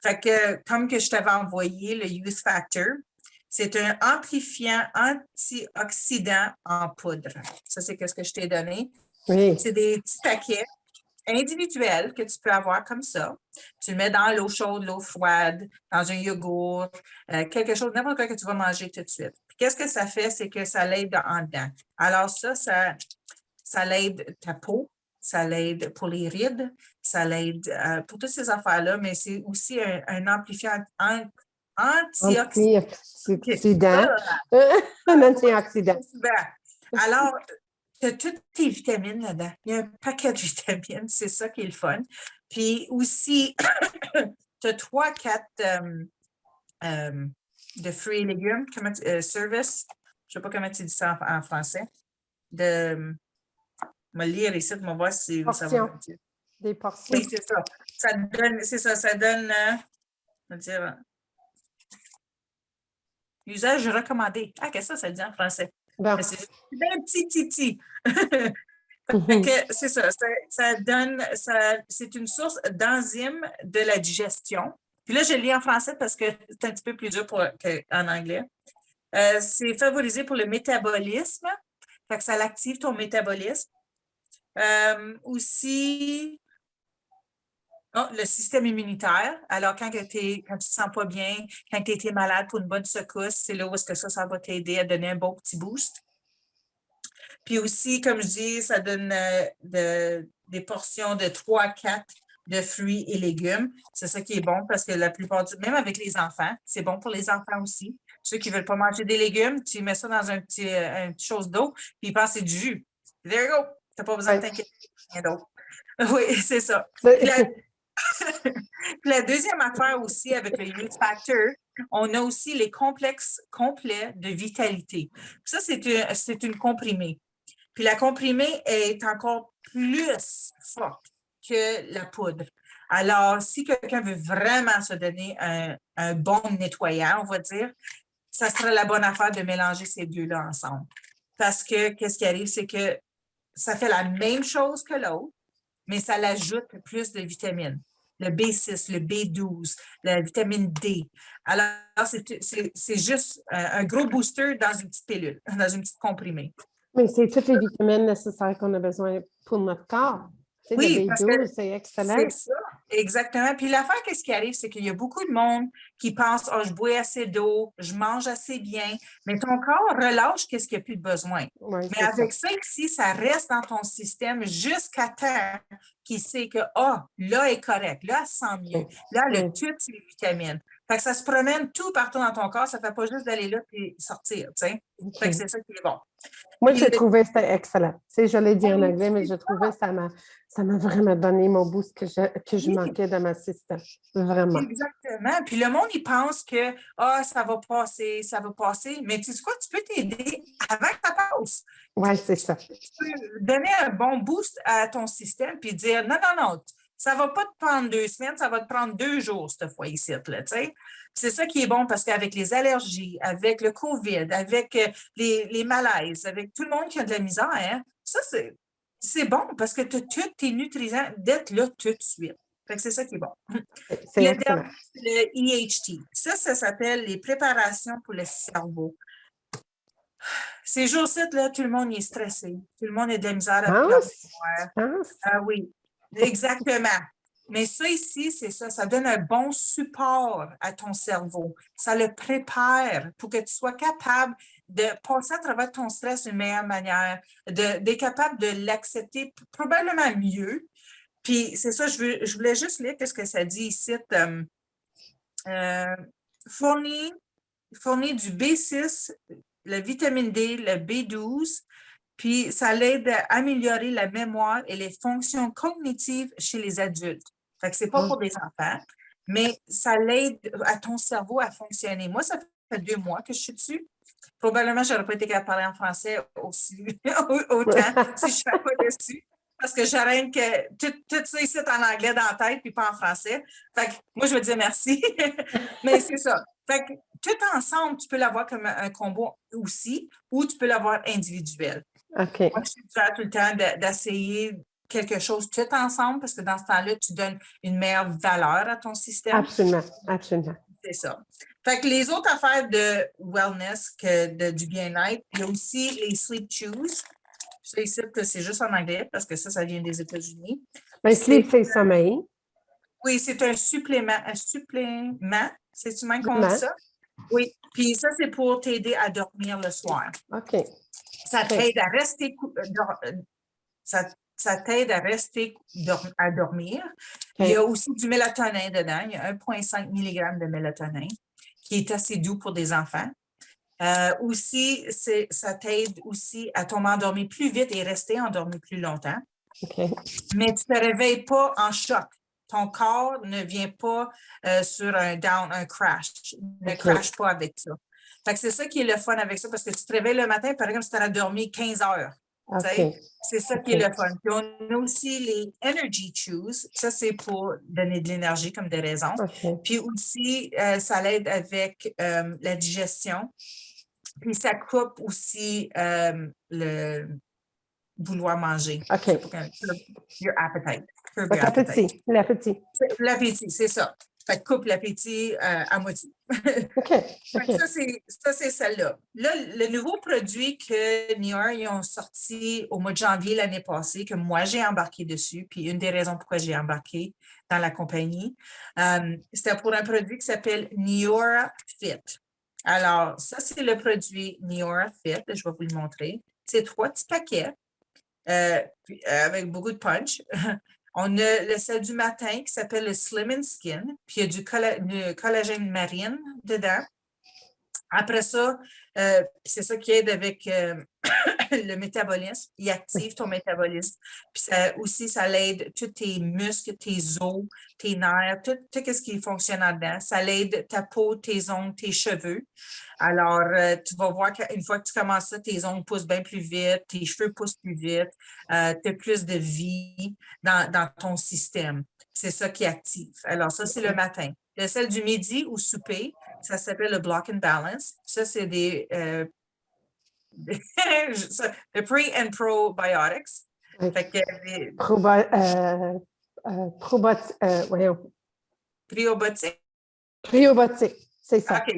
Fait que, comme que je t'avais envoyé, le Youth Factor, c'est un amplifiant antioxydant en poudre. Ça, c'est ce que je t'ai donné. Oui. C'est des petits paquets individuels que tu peux avoir comme ça. Tu le mets dans l'eau chaude, l'eau froide, dans un yogourt, quelque chose, n'importe quoi que tu vas manger tout de suite. Puis, qu'est-ce que ça fait? C'est que ça l'aide en dedans. Alors ça l'aide ta peau, ça l'aide pour les rides, ça l'aide pour toutes ces affaires-là, mais c'est aussi un amplifiant antioxydant. Un antioxydant. Alors, tu as toutes tes vitamines là-dedans. Il y a un paquet de vitamines, c'est ça qui est le fun. Puis aussi, tu as 3-4 de fruits et légumes, service, je ne sais pas comment tu dis ça en français, on va le lire ici, on va voir si ça va me dire. Des portions. Oui, c'est ça. Ça donne, on va dire, usage recommandé. Ah, qu'est-ce que ça dit en français? Bon. C'est un petit titi. C'est ça. Ça donne, c'est une source d'enzymes de la digestion. Puis là, je lis en français parce que c'est un petit peu plus dur qu'en anglais. C'est favorisé pour le métabolisme. Fait que ça l'active ton métabolisme. Aussi, le système immunitaire. Alors, quand tu ne te sens pas bien, quand tu étais malade pour une bonne secousse, c'est là où est-ce que ça va t'aider à donner un bon petit boost. Puis aussi, comme je dis, ça donne des portions de 3 à 4 de fruits et légumes. C'est ça qui est bon parce que la plupart même avec les enfants, c'est bon pour les enfants aussi. Ceux qui ne veulent pas manger des légumes, tu mets ça dans un petit chose d'eau, puis ils pensent que c'est du jus. There you go. Tu n'as pas besoin de t'inquiéter. Rien d'autre. Oui, c'est ça. Puis la deuxième affaire aussi avec le Youth Factor, on a aussi les complexes complets de vitalité. Ça, c'est une comprimée. Puis la comprimée est encore plus forte que la poudre. Alors, si quelqu'un veut vraiment se donner un bon nettoyant, on va dire, ça serait la bonne affaire de mélanger ces deux-là ensemble. Parce que qu'est-ce qui arrive, c'est que ça fait la même chose que l'autre, mais ça l'ajoute plus de vitamines. Le B6, le B12, la vitamine D. Alors, c'est juste un gros booster dans une petite pilule, dans une petite comprimée. Mais c'est toutes les vitamines nécessaires qu'on a besoin pour notre corps. Tu sais, le Oui, parce que B12, c'est excellent. c'est ça, exactement. Puis l'affaire, qu'est-ce qui arrive, c'est qu'il y a beaucoup de monde qui pense, oh, je bois assez d'eau, je mange assez bien, mais ton corps relâche qu'est-ce qu'il n'y a plus de besoin. Oui, Mais avec ça ici, ça reste dans ton système jusqu'à temps qu'il sait que, ah, là, est correct, là, elle se sent mieux, là, elle a toutes ses vitamines. Fait que ça se promène tout partout dans ton corps, ça ne fait pas juste d'aller là et sortir, tu sais. Fait que c'est ça qui est bon. Moi, Puis j'ai trouvé que c'était excellent. Tu sais, je l'ai dit en anglais, mais je trouvais que ça m'a vraiment donné mon boost que je manquais dans ma système. Vraiment. Exactement. Puis le monde, il pense que ça va passer, ça va passer. Mais tu sais quoi, tu peux t'aider avant que ça passe. Oui, c'est ça. Tu peux donner un bon boost à ton système puis dire non, non, non, ça ne va pas te prendre 2 semaines, ça va te prendre 2 jours cette fois ici. Là, c'est ça qui est bon parce qu'avec les allergies, avec le COVID, avec les malaises, avec tout le monde qui a de la misère, hein, ça, c'est bon parce que tu as tous tes nutriments d'être là tout de suite. Fait que c'est ça qui est bon. C'est Le excellent. dernier, c'est le EHT. Ça s'appelle les préparations pour le cerveau. Ces jours-ci, là, tout le monde est stressé. Tout le monde a de la misère à Pense. Ah oui, exactement. Mais ça ici, c'est ça. Ça donne un bon support à ton cerveau. Ça le prépare pour que tu sois capable de passer à travers ton stress d'une meilleure manière, d'être capable de l'accepter probablement mieux. Puis c'est ça, je voulais juste lire ce que ça dit ici. Fournit du B6, la vitamine D, le B12, puis ça l'aide à améliorer la mémoire et les fonctions cognitives chez les adultes. Fait que c'est pas pour des enfants, mais ça l'aide à ton cerveau à fonctionner. Moi, ça fait 2 mois que je suis dessus. Probablement, je n'aurais pas été capable de parler en français aussi autant si je ne serais pas dessus. Parce que j'arrête que tout ça ici est en anglais dans la tête puis pas en français. Fait que moi, je veux dire merci. Mais c'est ça. Fait que tout ensemble, tu peux l'avoir comme un combo aussi ou tu peux l'avoir individuel. OK. Moi, je suis tout le temps d'essayer quelque chose tout ensemble parce que dans ce temps-là, tu donnes une meilleure valeur à ton système. Absolument, absolument. C'est ça. Fait que les autres affaires de wellness, du bien-être, il y a aussi les Sleep Chews. Ça ici, c'est juste en anglais parce que ça vient des États-Unis. Ben, sleep, c'est sommeil. Oui, c'est un supplément. Un supplément, c'est-tu même qu'on dit ça? Oui. Puis ça, c'est pour t'aider à dormir le soir. OK. Ça t'aide à rester ça t'aide à rester à dormir. Il y a aussi du mélatonine dedans. Il y a 1,5 mg de mélatonine qui est assez doux pour des enfants. Aussi, ça t'aide aussi à tomber endormi plus vite et rester endormi plus longtemps. Okay. Mais tu ne te réveilles pas en choc. Ton corps ne vient pas sur un crash. Ne crash pas avec ça. Fait que c'est ça qui est le fun avec ça, parce que tu te réveilles le matin, par exemple, si tu as dormi 15 heures. Okay. C'est ça qui est le fun. Puis on a aussi les Energy Chews. Ça, c'est pour donner de l'énergie comme des raisons. Okay. Puis aussi, ça l'aide avec la digestion. Puis ça coupe aussi le vouloir manger. OK. Your appetite. L'appétit. L'appétit, c'est ça. Fait que coupe l'appétit à moitié. OK. Okay. Ça, c'est celle-là. Là, le nouveau produit que Nior, ils ont sorti au mois de janvier l'année passée, que moi, j'ai embarqué dessus, puis une des raisons pourquoi j'ai embarqué dans la compagnie, c'était pour un produit qui s'appelle Niora Fit. Alors, ça, c'est le produit Niora Fit. Je vais vous le montrer. C'est 3 petits paquets avec beaucoup de punch. On a le sel du matin qui s'appelle le Slim and Skin, puis il y a du collagène marine dedans. Après ça, c'est ça qui aide avec le métabolisme, il active ton métabolisme. Puis ça, aussi, ça l'aide tous tes muscles, tes os, tes nerfs, tout ce qui fonctionne là-dedans. Ça l'aide ta peau, tes ongles, tes cheveux. Alors, tu vas voir qu'une fois que tu commences ça, tes ongles poussent bien plus vite, tes cheveux poussent plus vite, tu as plus de vie dans ton système. C'est ça qui active. Alors, ça, c'est le matin. Le celle du midi ou souper, ça s'appelle le Block and Balance. Ça, c'est des le pre and probiotics. Oui. Fait que Voyons, prébiotiques. prébiotique, c'est ça. OK.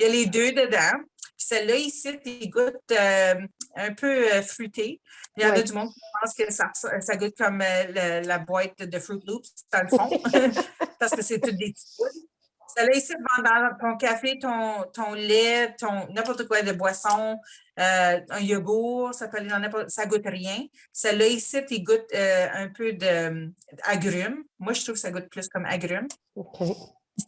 Il y a les deux dedans. Puis celle-là ici, il goûte un peu fruité. Il y en a du monde qui pense que ça goûte comme la boîte de Fruit Loops, dans le fond, parce que c'est toutes des petites boules. Celle-là ici, dans ton café, ton lait, n'importe quoi de boisson, un yogourt, ça peut aller dans n'importe, ça goûte rien. Celle-là ici, il goûte un peu d'agrumes. Moi, je trouve que ça goûte plus comme agrumes. OK.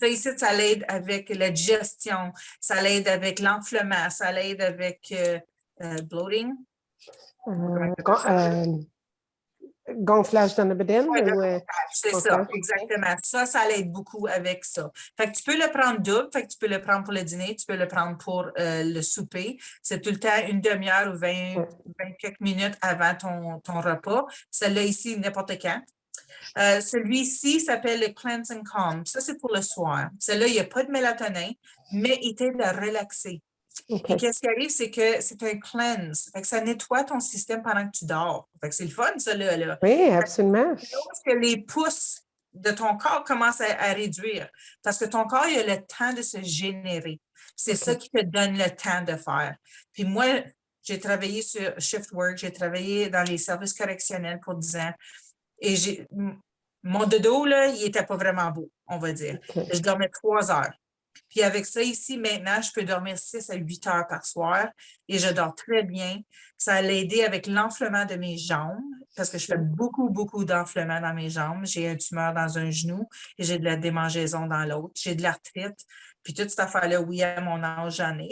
Ça ici, ça l'aide avec la digestion, ça l'aide avec l'enflement, ça l'aide avec bloating. Gonflage dans le bedaine? C'est ça, exactement. Ça l'aide beaucoup avec ça. Fait que tu peux le prendre double, fait que tu peux le prendre pour le dîner, tu peux le prendre pour le souper. C'est tout le temps une demi-heure ou 20 quelques minutes avant ton repas. Celle-là ici, n'importe quand. Celui-ci s'appelle le Cleanse and Calm. Ça, c'est pour le soir. Celui-là, il n'y a pas de mélatonine, mais il t'aide à relaxer. Okay. Et qu'est-ce qui arrive, c'est que c'est un cleanse. Fait que ça nettoie ton système pendant que tu dors. Fait que c'est le fun, ça, là. Oui, absolument. Parce que les pouces de ton corps commencent à réduire. Parce que ton corps, il a le temps de se générer. C'est ça qui te donne le temps de faire. Puis moi, j'ai travaillé sur shift work, j'ai travaillé dans les services correctionnels pour 10 ans. Et mon dodo, là, il n'était pas vraiment beau, on va dire. Je dormais 3 heures. Puis avec ça ici, maintenant, je peux dormir 6 à 8 heures par soir et je dors très bien. Ça a aidé avec l'enflement de mes jambes parce que je fais beaucoup, beaucoup d'enflement dans mes jambes. J'ai un tumeur dans un genou et j'ai de la démangeaison dans l'autre. J'ai de l'arthrite. Puis toute cette affaire-là, oui, à mon âge, j'en ai.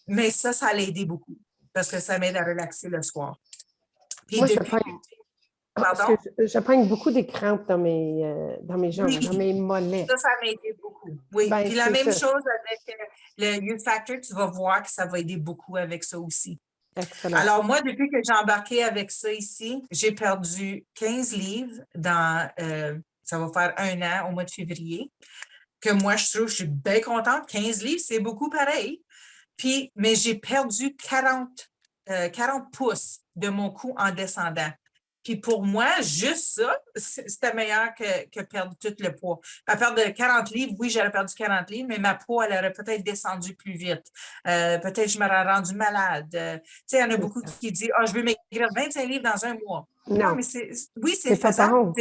Mais ça a aidé beaucoup parce que ça m'aide à relaxer le soir. Puis moi, je prends beaucoup des crampes dans mes jambes, dans mes mollets. Ça m'a aidé beaucoup. Oui. Puis la même chose avec le Youth Factor, tu vas voir que ça va aider beaucoup avec ça aussi. Excellent. Alors, moi, depuis que j'ai embarqué avec ça ici, j'ai perdu 15 livres ça va faire 1 an au mois de février, que moi, je trouve, je suis bien contente. 15 livres, c'est beaucoup pareil. Puis, mais j'ai perdu 40 pouces de mon cou en descendant. Puis pour moi, juste ça, c'était meilleur que perdre tout le poids. À perdre 40 livres, oui, j'aurais perdu 40 livres, mais ma peau, elle aurait peut-être descendu plus vite. Peut-être je m'aurais rendu malade. Tu sais, il y en a beaucoup qui disent « Ah, je veux maigrir 25 livres dans 1 mois. » Non, mais c'est faisable.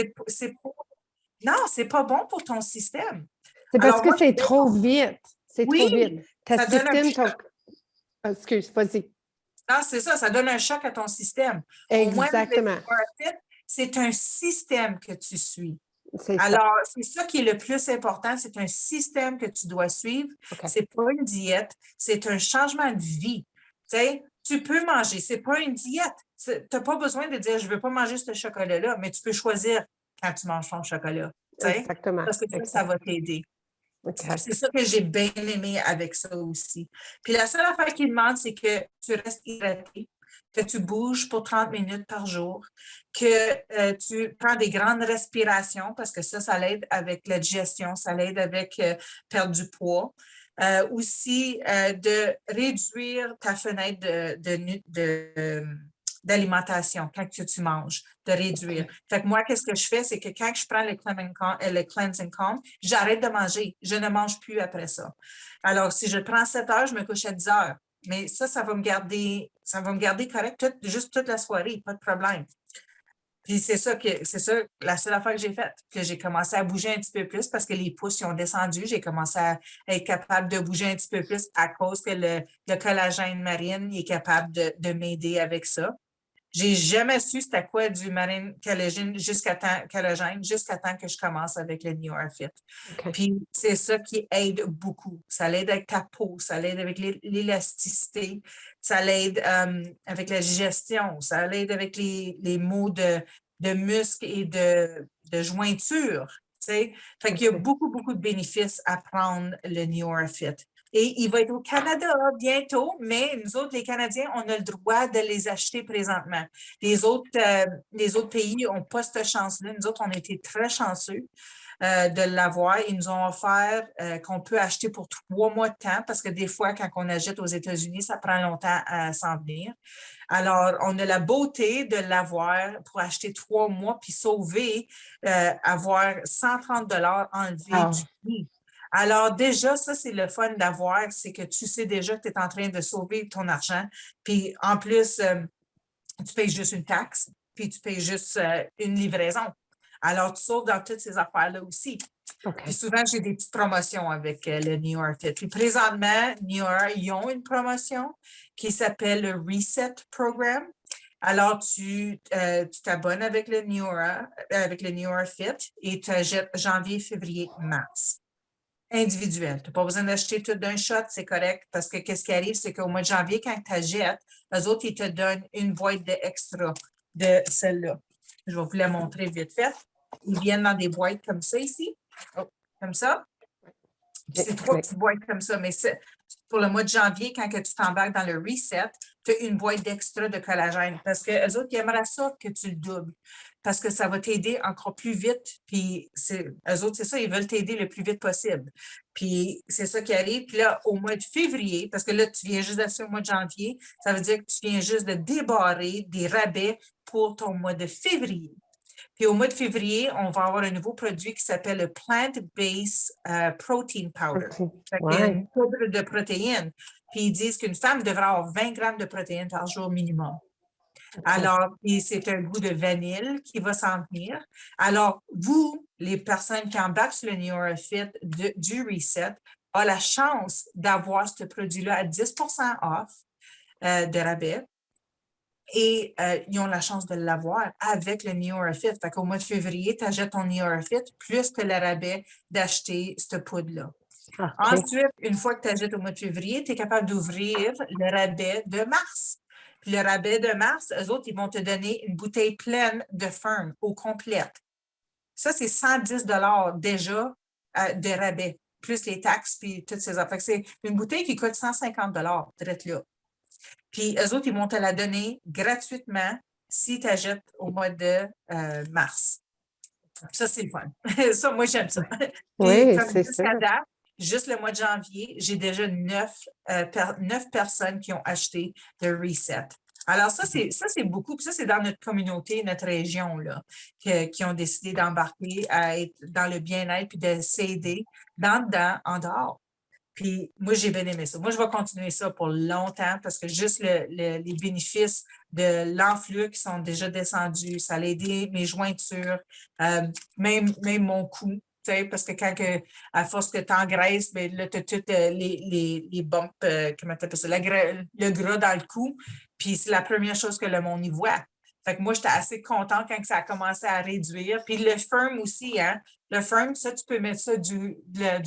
Non, c'est pas bon pour ton système. C'est parce que c'est trop vite. C'est trop vite. Ta système, excuse, vas-y. Non, c'est ça, ça donne un choc à ton système. Exactement. C'est un système que tu suis. Alors, c'est ça qui est le plus important, c'est un système que tu dois suivre. Okay. C'est pas une diète, c'est un changement de vie. Tu sais, tu peux manger, c'est pas une diète. Tu n'as pas besoin de dire, je veux pas manger ce chocolat-là, mais tu peux choisir quand tu manges ton chocolat. Exactement. Parce que ça va t'aider. Okay. C'est ça que j'ai bien aimé avec ça aussi. Puis la seule affaire qu'il demande, c'est que tu restes hydraté, que tu bouges pour 30 minutes par jour, que tu prends des grandes respirations parce que ça l'aide avec la digestion, ça l'aide avec perdre du poids. Aussi, de réduire ta fenêtre d'alimentation quand tu manges, de réduire. Fait que moi, qu'est-ce que je fais, c'est que quand je prends le Cleanse and Calm, j'arrête de manger. Je ne mange plus après ça. Alors, si je prends 7 heures, je me couche à 10 heures. Mais ça va me garder correct juste toute la soirée, pas de problème. Puis c'est ça, la seule affaire que j'ai faite, que j'ai commencé à bouger un petit peu plus parce que les pouces ont descendu. J'ai commencé à être capable de bouger un petit peu plus à cause que le collagène marine est capable de m'aider avec ça. J'ai jamais su c'était quoi du marine collagène jusqu'à temps que je commence avec le NeoRfit. OK. Puis c'est ça qui aide beaucoup. Ça l'aide avec ta peau, ça l'aide avec l'élasticité, ça l'aide avec la digestion, ça l'aide avec les maux de muscles et de jointures. Tu sais. Fait qu'il y a OK. beaucoup, beaucoup de bénéfices à prendre le NeoRfit. Et il va être au Canada bientôt, mais nous autres, les Canadiens, on a le droit de les acheter présentement. Les autres pays n'ont pas cette chance-là. Nous autres, on a été très chanceux de l'avoir. Ils nous ont offert qu'on peut acheter pour 3 mois de temps parce que des fois, quand on achète aux États-Unis, ça prend longtemps à s'en venir. Alors, on a la beauté de l'avoir pour acheter 3 mois puis sauver, avoir 130 $ enlevés Wow. du prix. Alors, déjà, ça, c'est le fun d'avoir, c'est que tu sais déjà que tu es en train de sauver ton argent. Puis, en plus, tu payes juste une taxe, puis tu payes juste une livraison. Alors, tu sauves dans toutes ces affaires-là aussi. OK. Puis souvent, j'ai des petites promotions avec le NeoRfit. Puis présentement, NeoR, ils ont une promotion qui s'appelle le Reset Program. Alors, tu t'abonnes avec le NeoRfit et tu achètes janvier, février, mars. Individuel. Tu n'as pas besoin d'acheter tout d'un shot, c'est correct, parce que qu'est-ce qui arrive, c'est qu'au mois de janvier, quand tu achètes, eux autres, ils te donnent une boîte d'extra de celle-là. Je vais vous la montrer vite fait. Ils viennent dans des boîtes comme ça ici. Oh, comme ça. Puis c'est 3 petites boîtes comme ça, mais pour le mois de janvier, quand que tu t'embarques dans le reset, tu as une boîte d'extra de collagène parce que eux autres, ils aimeraient ça que tu le doubles parce que ça va t'aider encore plus vite. Puis eux autres, c'est ça, ils veulent t'aider le plus vite possible. Puis c'est ça qui arrive. Puis là, au mois de février, parce que là, tu viens juste d'acheter au mois de janvier, ça veut dire que tu viens juste de débarrer des rabais pour ton mois de février. Puis au mois de février, on va avoir un nouveau produit qui s'appelle le Plant-Based Protein Powder. Ouais. Une poudre de protéines. Puis ils disent qu'une femme devrait avoir 20 grammes de protéines par jour minimum. Alors, c'est un goût de vanille qui va s'en venir. Alors, vous, les personnes qui embarquent sur le NeoRfit du Reset, ont la chance d'avoir ce produit-là à 10 % off de rabais. Et ils ont la chance de l'avoir avec le NeoRfit. Fait qu'au mois de février, tu achètes ton NeoRfit, plus que le rabais d'acheter cette poudre-là. OK. Ensuite, une fois que tu achètes au mois de février, tu es capable d'ouvrir le rabais de mars. Puis le rabais de mars, eux autres, ils vont te donner une bouteille pleine de Firm au complète. Ça, c'est 110 $ déjà de rabais, plus les taxes puis toutes ces affaires. C'est une bouteille qui coûte 150 $ direct là. Puis eux autres, ils vont te la donner gratuitement si tu achètes au mois de mars. Ça, c'est le fun. Ça, moi, j'aime ça. Puis, Oui, comme c'est ça. jusqu'à date, juste le mois de janvier, j'ai déjà 9 personnes qui ont acheté le Reset. Alors, ça, c'est beaucoup. Puis ça, c'est dans notre communauté, notre région, là, qui ont décidé d'embarquer à être dans le bien-être puis de s'aider dedans, en dehors. Puis moi, j'ai bien aimé ça. Moi, je vais continuer ça pour longtemps parce que juste les bénéfices de l'enflux qui sont déjà descendus, ça a aidé mes jointures, même mon cou. Parce que à force que tu engraisses, ben là, tu as tous les bumps, comment tu appelles ça, le gras dans le cou. Puis c'est la première chose que le monde y voit. Fait que moi, j'étais assez contente quand ça a commencé à réduire. Puis le Firm aussi, hein. Le Firm, ça, tu peux mettre ça du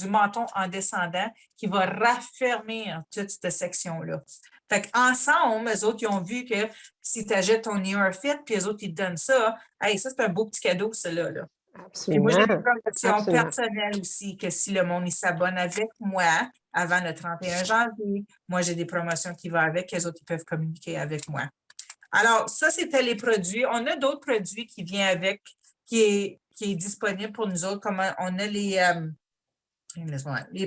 menton en descendant qui va raffermir toute cette section-là. Fait qu'ensemble, eux autres, ils ont vu que si tu achètes ton NeoRfit, puis eux autres, ils te donnent ça, hey, ça, c'est un beau petit cadeau, ça, là. Puis moi, j'ai Absolument. une promotion Absolument. personnelle aussi, que si le monde s'abonne avec moi avant le 31 janvier, moi, j'ai des promotions qui vont avec, les autres, ils peuvent communiquer avec moi. Alors, ça, c'était les produits. On a d'autres produits qui viennent avec, qui est disponible pour nous autres, comme on a les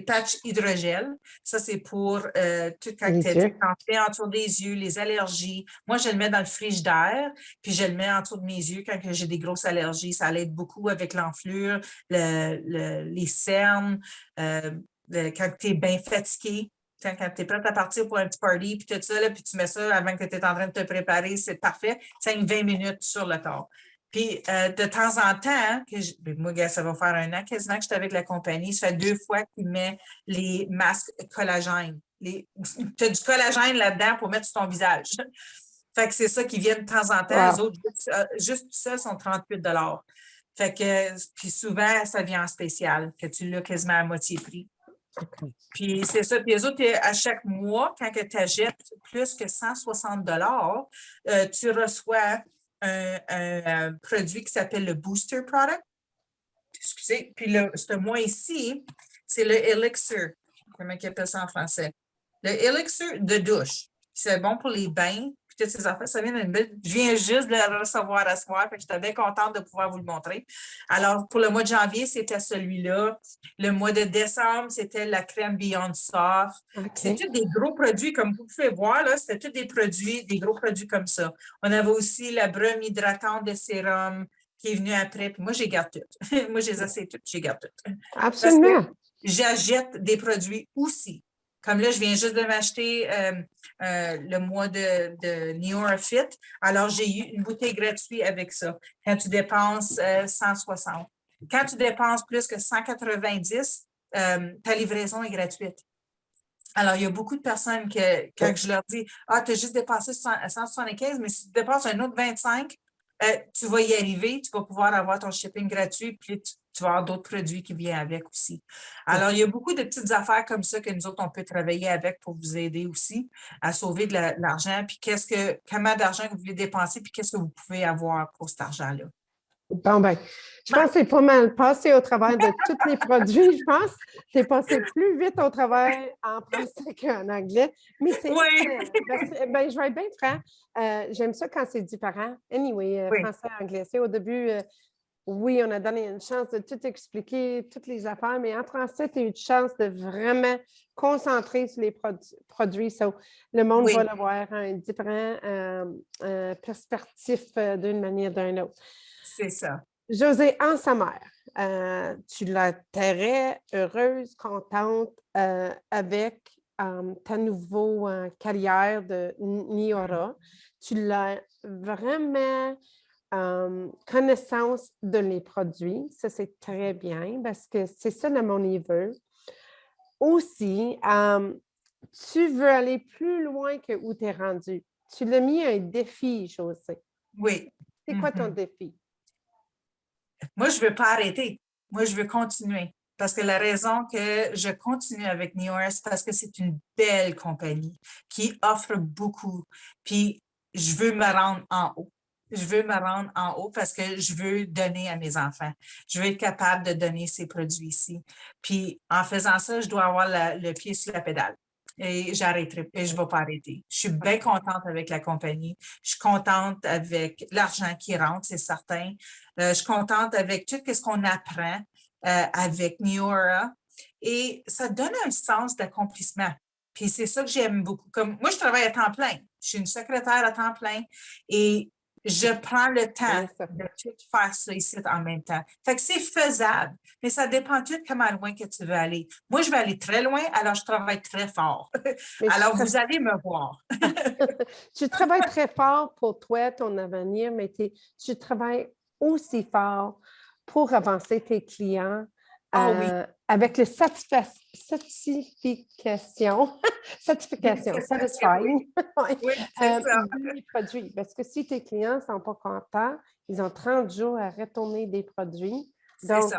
patchs hydrogel. Ça, c'est pour tout quand Les tu yeux. fais autour des yeux, les allergies. Moi, je le mets dans le frigidaire, puis je le mets autour de mes yeux quand j'ai des grosses allergies. Ça l'aide beaucoup avec l'enflure, les cernes, quand tu es bien fatigué. Quand tu es prête à partir pour un petit party, puis tout ça, là, puis tu mets ça avant que tu es en train de te préparer, c'est parfait. 5-20 minutes sur le corps. Puis, de temps en temps, moi, ça va faire 1 an quasiment que je suis avec la compagnie, ça fait 2 fois qu'il met les masques collagènes. Tu as du collagène là-dedans pour mettre sur ton visage. Fait que c'est ça qui vient de temps en temps. Wow. Les autres, juste tout ça, sont 38 $. Fait que, puis souvent, ça vient en spécial, que tu l'as quasiment à moitié prix. Puis c'est ça. Puis les autres, à chaque mois, quand tu achètes plus que 160 $, tu reçois un produit qui s'appelle le Booster Product. Excusez. Puis ce mois ici, c'est le Elixir. Comment ils appellent ça en français? Le Elixir de douche. C'est bon pour les bains. Puis toutes ces affaires, ça vient d'une belle. Je viens juste de le recevoir à ce soir. Fait que j'étais bien contente de pouvoir vous le montrer. Alors, pour le mois de janvier, c'était celui-là. Le mois de décembre, c'était la crème Beyond Soft. C'est tous des gros produits, comme vous pouvez voir, là, c'était tous des produits, des gros produits comme ça. On avait aussi la brume hydratante de sérum qui est venue après. Puis moi, j'ai garde toutes. Moi, je les essaie toutes, j'ai garde toutes. Absolument. Parce que j'achète des produits aussi. Comme là, je viens juste de m'acheter le mois de Neora Fit. Alors, j'ai eu une bouteille gratuite avec ça. Quand tu dépenses 160. Quand tu dépenses plus que 190, ta livraison est gratuite. Alors, il y a beaucoup de personnes que, quand je leur dis « Ah, tu as juste dépensé 175, mais si tu dépenses un autre 25, tu vas y arriver, tu vas pouvoir avoir ton shipping gratuit, puis tu vas avoir d'autres produits qui viennent avec aussi. » Alors, il y a beaucoup de petites affaires comme ça que nous autres, on peut travailler avec pour vous aider aussi à sauver de l'argent, puis comment d'argent vous voulez dépenser, puis qu'est-ce que vous pouvez avoir pour cet argent-là. Bon, ben, je pense que c'est pas mal passé au travers de tous les produits. Je pense que tu es passé plus vite au travers en français qu'en anglais. Mais c'est. Oui. Ben, je vais être bien franc. J'aime ça quand c'est différent. Anyway, Oui. français, anglais. Au début, oui, on a donné une chance de tout expliquer, toutes les affaires, mais en français, tu as eu une chance de vraiment concentrer sur les produits. Le monde va le voir un différent perspective d'une manière ou d'une autre. C'est ça. Josée, en sommaire, tu l'as très heureuse, contente avec ta nouvelle carrière de Neora. Tu l'as vraiment connaissance de les produits. Ça, c'est très bien parce que c'est ça le monde y veut. Aussi, tu veux aller plus loin que où tu es rendu. Tu l'as mis un défi, Josée. Oui. C'est quoi ton défi? Moi, je ne veux pas arrêter. Moi, je veux continuer. Parce que la raison que je continue avec Neora, c'est parce que c'est une belle compagnie qui offre beaucoup. Puis, je veux me rendre en haut. Je veux me rendre en haut parce que je veux donner à mes enfants. Je veux être capable de donner ces produits ici. Puis, en faisant ça, je dois avoir le pied sur la pédale. Et j'arrêterai et je ne vais pas arrêter. Je suis bien contente avec la compagnie. Je suis contente avec l'argent qui rentre, c'est certain. Je suis contente avec tout ce qu'on apprend avec Neora. Et ça donne un sens d'accomplissement. Puis c'est ça que j'aime beaucoup. Comme moi, je travaille à temps plein. Je suis une secrétaire à temps plein et je prends le temps de tout faire ça ici en même temps. Fait que c'est faisable, mais ça dépend tout de comment loin que tu veux aller. Moi, je vais aller très loin, alors je travaille très fort. Alors, vous allez me voir. Tu travailles très fort pour toi, ton avenir, mais tu travailles aussi fort pour avancer tes clients avec le satisfaction, satisfying des produits. Parce que si tes clients ne sont pas contents, ils ont 30 jours à retourner des produits. Donc,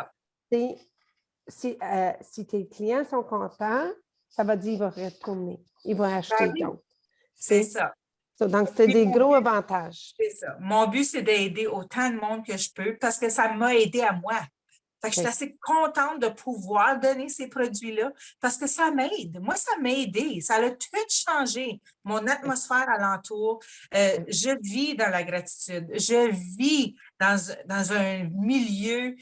si tes clients sont contents, ça va dire qu'ils vont retourner, ils vont acheter d'autres. C'est ça. Donc, c'est des gros avantages. C'est ça. Mon but, c'est d'aider autant de monde que je peux parce que ça m'a aidé à moi. Fait que je suis assez contente de pouvoir donner ces produits-là parce que ça m'aide. Moi, ça m'a aidé. Ça a tout changé. Mon atmosphère alentour. Je vis dans la gratitude. Je vis dans un milieu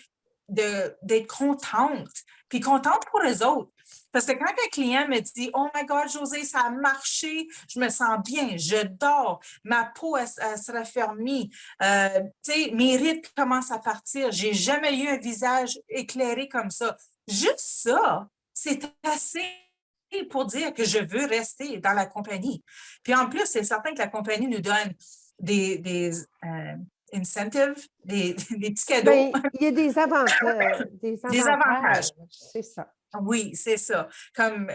d'être contente. Puis contente pour les autres. Parce que quand un client me dit « Oh my God, Josée, ça a marché, je me sens bien, je dors, ma peau elle se raffermit, mes rides commencent à partir, j'ai jamais eu un visage éclairé comme ça. » Juste ça, c'est assez pour dire que je veux rester dans la compagnie. Puis en plus, c'est certain que la compagnie nous donne des incentives, des petits cadeaux. Bien, il y a des avantages. Des avantages. C'est ça. Oui, c'est ça. Comme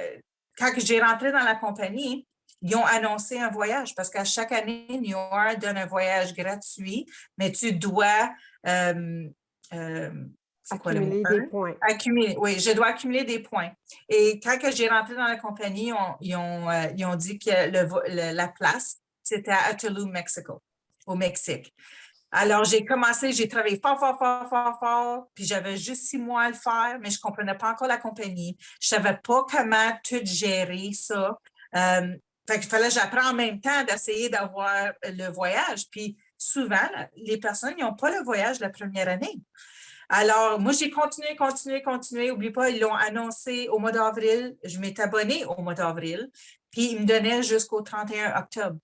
quand j'ai rentré dans la compagnie, ils ont annoncé un voyage parce qu'à chaque année, New York donne un voyage gratuit, mais tu dois, c'est quoi le mot? Accumuler des points. Accumuler, oui, je dois accumuler des points. Et quand que j'ai rentré dans la compagnie, ils ont dit que la place, c'était à Tulum, Mexico, au Mexique. Alors, j'ai travaillé fort, fort, fort, fort, fort, puis j'avais juste 6 mois à le faire, mais je ne comprenais pas encore la compagnie. Je ne savais pas comment tout gérer ça. Fait qu'il fallait que j'apprenne en même temps d'essayer d'avoir le voyage. Puis souvent, les personnes n'ont pas le voyage la première année. Alors, moi, j'ai continué. N'oublie pas, ils l'ont annoncé au mois d'avril. Je m'étais abonnée au mois d'avril, puis ils me donnaient jusqu'au 31 octobre.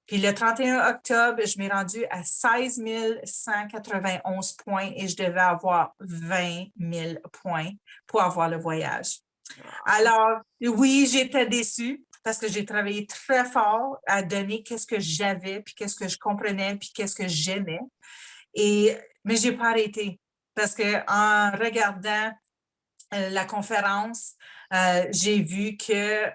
Puis le 31 octobre, je m'ai rendue à 16 191 points et je devais avoir 20 000 points pour avoir le voyage. Alors, oui, j'étais déçue parce que j'ai travaillé très fort à donner qu'est-ce que j'avais, puis qu'est-ce que je comprenais, puis qu'est-ce que j'aimais. Mais je n'ai pas arrêté parce qu'en regardant la conférence, j'ai vu que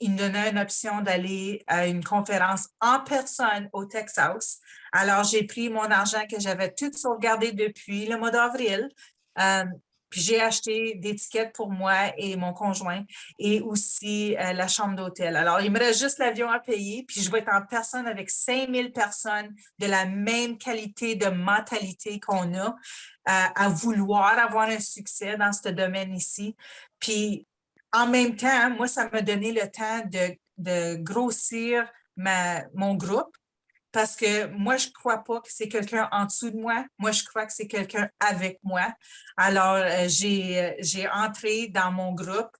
il me donnait une option d'aller à une conférence en personne au Texas. Alors, j'ai pris mon argent que j'avais tout sauvegardé depuis le mois d'avril. Puis j'ai acheté des tickets pour moi et mon conjoint et aussi la chambre d'hôtel. Alors, il me reste juste l'avion à payer, puis je vais être en personne avec 5000 personnes de la même qualité de mentalité qu'on a, à vouloir avoir un succès dans ce domaine ici. Puis en même temps, moi, ça m'a donné le temps de grossir mon groupe parce que moi, je ne crois pas que c'est quelqu'un en dessous de moi. Moi, je crois que c'est quelqu'un avec moi. Alors, j'ai entré dans mon groupe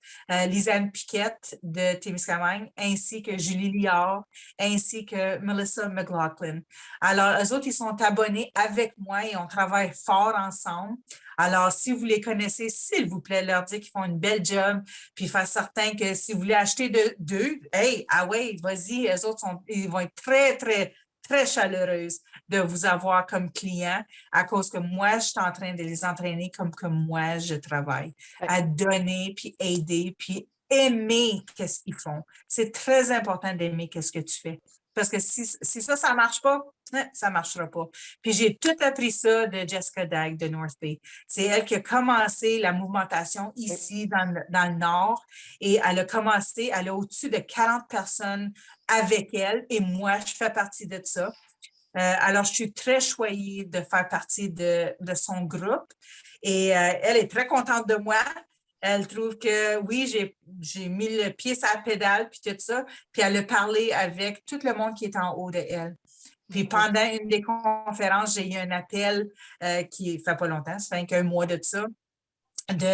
Lisanne Piquette de Témiscamingue, ainsi que Julie Liard, ainsi que Melissa McLaughlin. Alors, eux autres, ils sont abonnés avec moi et on travaille fort ensemble. Alors, si vous les connaissez, s'il vous plaît, leur dire qu'ils font une belle job, puis faire certain que si vous voulez acheter d'eux, hey, ah ouais, vas-y, eux autres, ils vont être très, très, très chaleureuse de vous avoir comme client à cause que moi, je suis en train de les entraîner comme que moi, je travaille, à donner, puis aider, puis aimer qu'est-ce qu'ils font. C'est très important d'aimer qu'est-ce que tu fais. Parce que si ça ne marche pas, ça ne marchera pas. Puis j'ai tout appris ça de Jessica Dagg de North Bay. C'est elle qui a commencé la mouvmentation ici dans le Nord et elle a au-dessus de 40 personnes avec elle et moi, je fais partie de ça. Alors, je suis très choyée de faire partie de son groupe et elle est très contente de moi. Elle trouve que oui, j'ai mis le pied sur la pédale puis tout ça. Puis elle a parlé avec tout le monde qui est en haut de elle. Puis pendant une des conférences, j'ai eu un appel qui ne fait pas longtemps, ça fait qu'un mois de ça.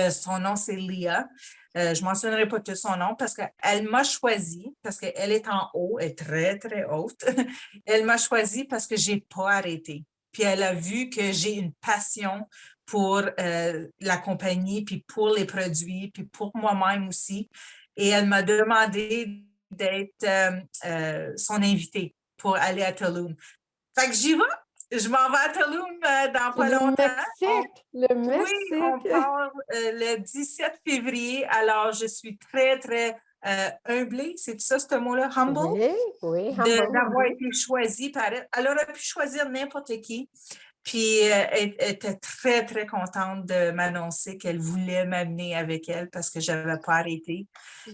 Son nom, c'est Leah. Je ne mentionnerai pas tout son nom parce qu'elle m'a choisi, parce qu'elle est en haut, elle est très, très haute. Elle m'a choisi parce que je n'ai pas arrêté. Puis elle a vu que j'ai une passion pour la compagnie, puis pour les produits, puis pour moi-même aussi. Et elle m'a demandé d'être son invitée pour aller à Tulum. Fait que j'y vais. Je m'en vais à Tulum dans pas longtemps. Le Oui, on Mexique. part le 17 février. Alors, je suis très, très humblée. C'est ça, ce mot-là? Humble? Oui, humble. D'avoir été choisie par elle. Elle aurait pu choisir n'importe qui. Puis, elle était très, très contente de m'annoncer qu'elle voulait m'amener avec elle parce que je n'avais pas arrêté.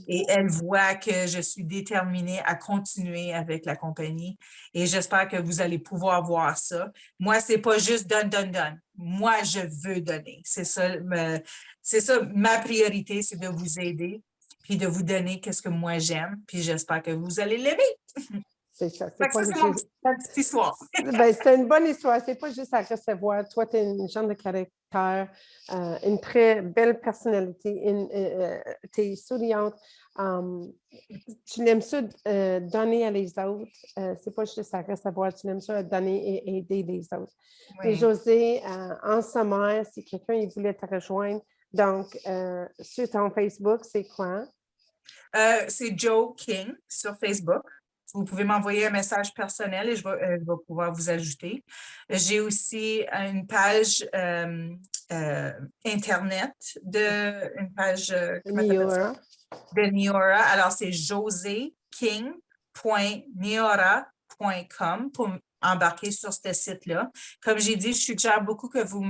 Et elle voit que je suis déterminée à continuer avec la compagnie. Et j'espère que vous allez pouvoir voir ça. Moi, ce n'est pas juste donne, donne, donne. Moi, je veux donner. C'est ça, ma priorité, c'est de vous aider puis de vous donner qu'est-ce que moi j'aime. Puis j'espère que vous allez l'aimer. C'est ça. C'est ma petite histoire. Ben, c'est une bonne histoire. C'est pas juste à recevoir. Toi, tu es une genre de caractère, une très belle personnalité, tu es souriante. Tu aimes ça donner à les autres. C'est pas juste à recevoir. Tu aimes ça donner et aider les autres. Oui. Et Josée, en sommaire, si quelqu'un il voulait te rejoindre, donc sur ton Facebook, c'est quoi? C'est Joe King sur Facebook. Vous pouvez m'envoyer un message personnel et je vais pouvoir vous ajouter. J'ai aussi une page Internet, une page Niora. de Niora. Alors, c'est joséking.com. www.neora.com pour embarquer sur ce site-là. Comme j'ai dit, je suggère beaucoup que vous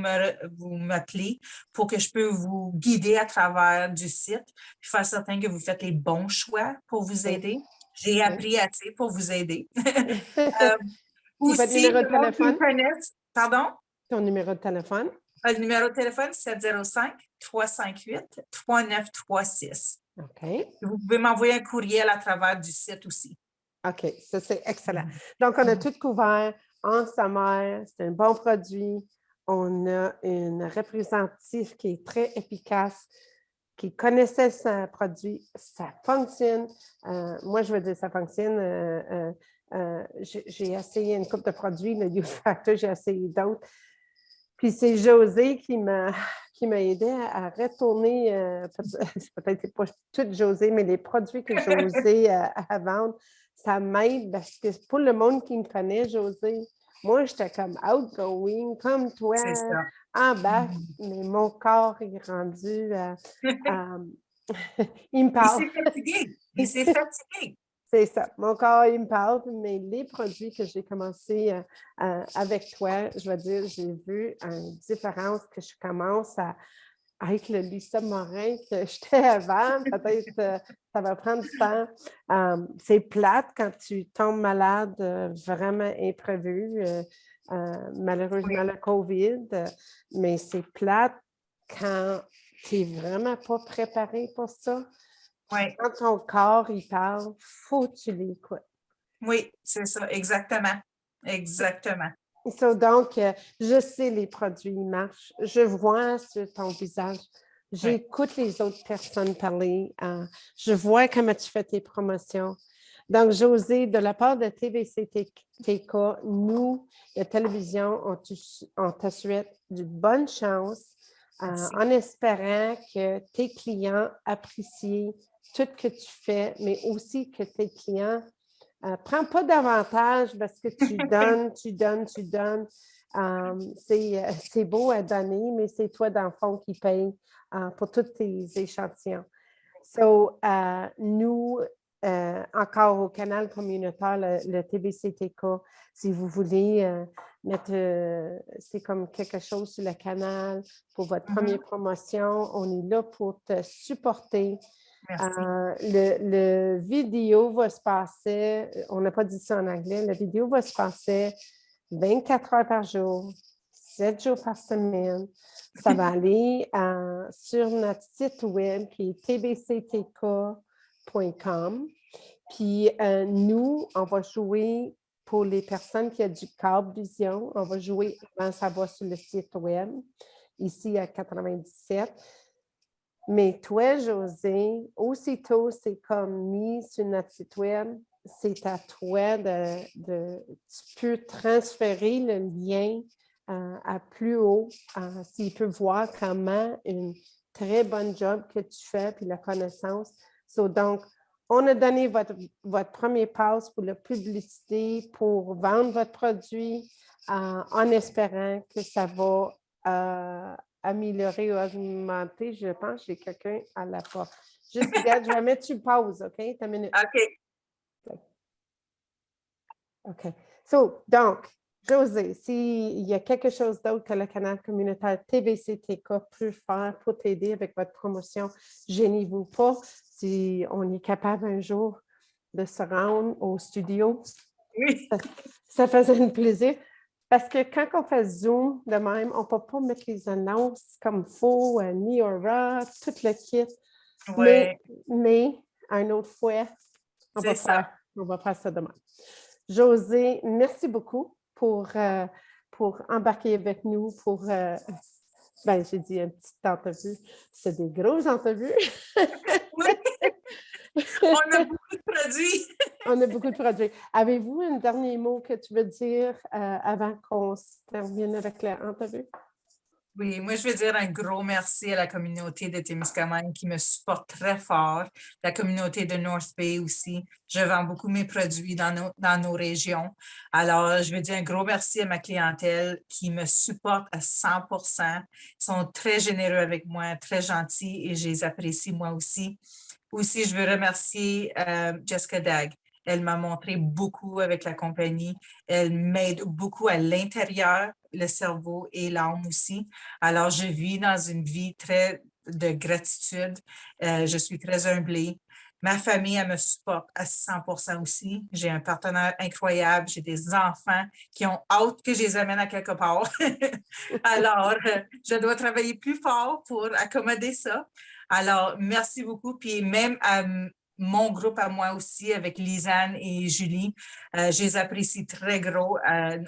m'appelez pour que je peux vous guider à travers du site, puis faire certain que vous faites les bons choix pour vous aider. J'ai appris à pour vous aider. Puis votre Aussi, numéro de le monde qui me téléphone? connaissent, pardon? Ton numéro de téléphone? Le numéro de téléphone, c'est 705-358-3936. OK. Vous pouvez m'envoyer un courriel à travers du site aussi. OK, ça c'est excellent. Donc, on a tout couvert en sommaire, c'est un bon produit. On a une représentative qui est très efficace, qui connaissait son produit, ça fonctionne. Moi, je veux dire, ça fonctionne. J'ai essayé une couple de produits, le Youth Factor, j'ai essayé d'autres. Puis c'est José qui m'a aidé à retourner, peut-être pas tout José, mais les produits que José a à vendre, ça m'aide parce que pour le monde qui me connaît, José, moi, j'étais comme outgoing, comme toi, C'est ça. en bas, mais mon corps est rendu, il me Il parle. s'est fatigué. Il s'est fatigué. C'est ça. Mon corps, il me parle, mais les produits que j'ai commencé avec toi, je vais dire, j'ai vu une différence que je commence à être le Lisa Morin que j'étais avant. Peut-être ça va prendre du temps. C'est plate quand tu tombes malade, vraiment imprévu. Malheureusement, le COVID, mais c'est plate quand tu n'es vraiment pas préparé pour ça. Oui. Quand ton corps, il parle, faut que tu l'écoutes. Oui, c'est ça, exactement. Exactement. Donc, je sais les produits marchent. Je vois sur ton visage. J'écoute les autres personnes parler. Je vois comment tu fais tes promotions. Donc, José, de la part de TVC-TK, nous, la télévision, on te souhaite de bonnes chances en espérant que tes clients apprécient tout ce que tu fais, mais aussi que tes clients prends pas davantage parce que tu donnes, tu donnes, tu donnes. C'est beau à donner, mais c'est toi, dans le fond, qui paye pour tous tes échantillons. So, nous, encore au canal communautaire, le TBCTK, si vous voulez mettre, c'est comme quelque chose sur le canal pour votre première promotion, on est là pour te supporter. Le vidéo va se passer, on n'a pas dit ça en anglais, le vidéo va se passer 24 heures par jour, 7 jours par semaine. Ça va aller sur notre site web qui est tbctk.com. Puis nous, on va jouer pour les personnes qui ont du câble vision, on va jouer avant ça va sur le site web, ici à 97. Mais toi, José, aussitôt c'est comme mis sur notre site web, c'est à toi tu peux transférer le lien à plus haut, s'il peut voir comment une très bonne job que tu fais, puis la connaissance. Donc, on a donné votre premier passe pour la publicité, pour vendre votre produit, en espérant que ça va améliorer ou augmenter. Je pense que j'ai quelqu'un à la porte. Juste, regarde, je vais mettre sur pause, OK? T'as une minute. OK. OK. Donc, José, s'il y a quelque chose d'autre que le canal communautaire TVCTK peut faire pour t'aider avec votre promotion, gênez-vous pas. Si on est capable un jour de se rendre au studio, Oui. ça faisait un plaisir. Parce que quand on fait Zoom de même, on ne peut pas mettre les annonces comme il faut, Neora, tout le kit. Ouais. Mais une autre fois, on va faire ça demain. José, merci beaucoup pour embarquer avec nous pour, j'ai dit une petite entrevue, c'est des grosses entrevues. Oui. On a beaucoup de produits. On a beaucoup de produits. Avez-vous un dernier mot que tu veux dire avant qu'on se termine avec l'entrevue? Oui, moi, je veux dire un gros merci à la communauté de Témiscamingue qui me supporte très fort, la communauté de North Bay aussi. Je vends beaucoup mes produits dans nos régions. Alors, je veux dire un gros merci à ma clientèle qui me supporte à 100%. Ils sont très généreux avec moi, très gentils et je les apprécie moi aussi. Aussi, je veux remercier Jessica Dag. Elle m'a montré beaucoup avec la compagnie. Elle m'aide beaucoup à l'intérieur, le cerveau et l'âme aussi. Alors, je vis dans une vie très de gratitude. Je suis très humblée. Ma famille, elle me supporte à 100% aussi. J'ai un partenaire incroyable. J'ai des enfants qui ont hâte que je les amène à quelque part. Alors, je dois travailler plus fort pour accommoder ça. Alors, merci beaucoup. Puis même à mon groupe à moi aussi, avec Lisanne et Julie, je les apprécie très gros.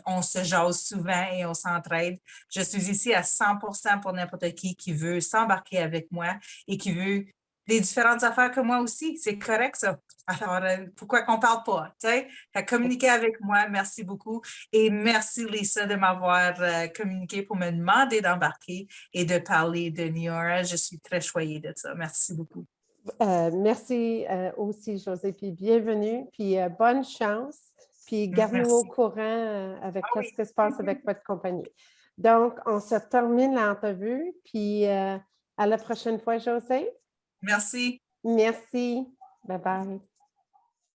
On se jase souvent et on s'entraide. Je suis ici à 100% pour n'importe qui veut s'embarquer avec moi et qui veut des différentes affaires que moi aussi. C'est correct, ça. Alors, pourquoi qu'on ne parle pas? Tu sais, communiquer avec moi, merci beaucoup. Et merci, Lisa, de m'avoir communiqué pour me demander d'embarquer et de parler de Niora. Je suis très choyée de ça. Merci beaucoup. Merci aussi, Josée, puis bienvenue, puis bonne chance, puis garde-nous au Merci. courant avec Ah ce qui se passe avec votre compagnie. Donc, on se termine l'entrevue, puis à la prochaine fois, Josée. Merci. Merci. Bye-bye.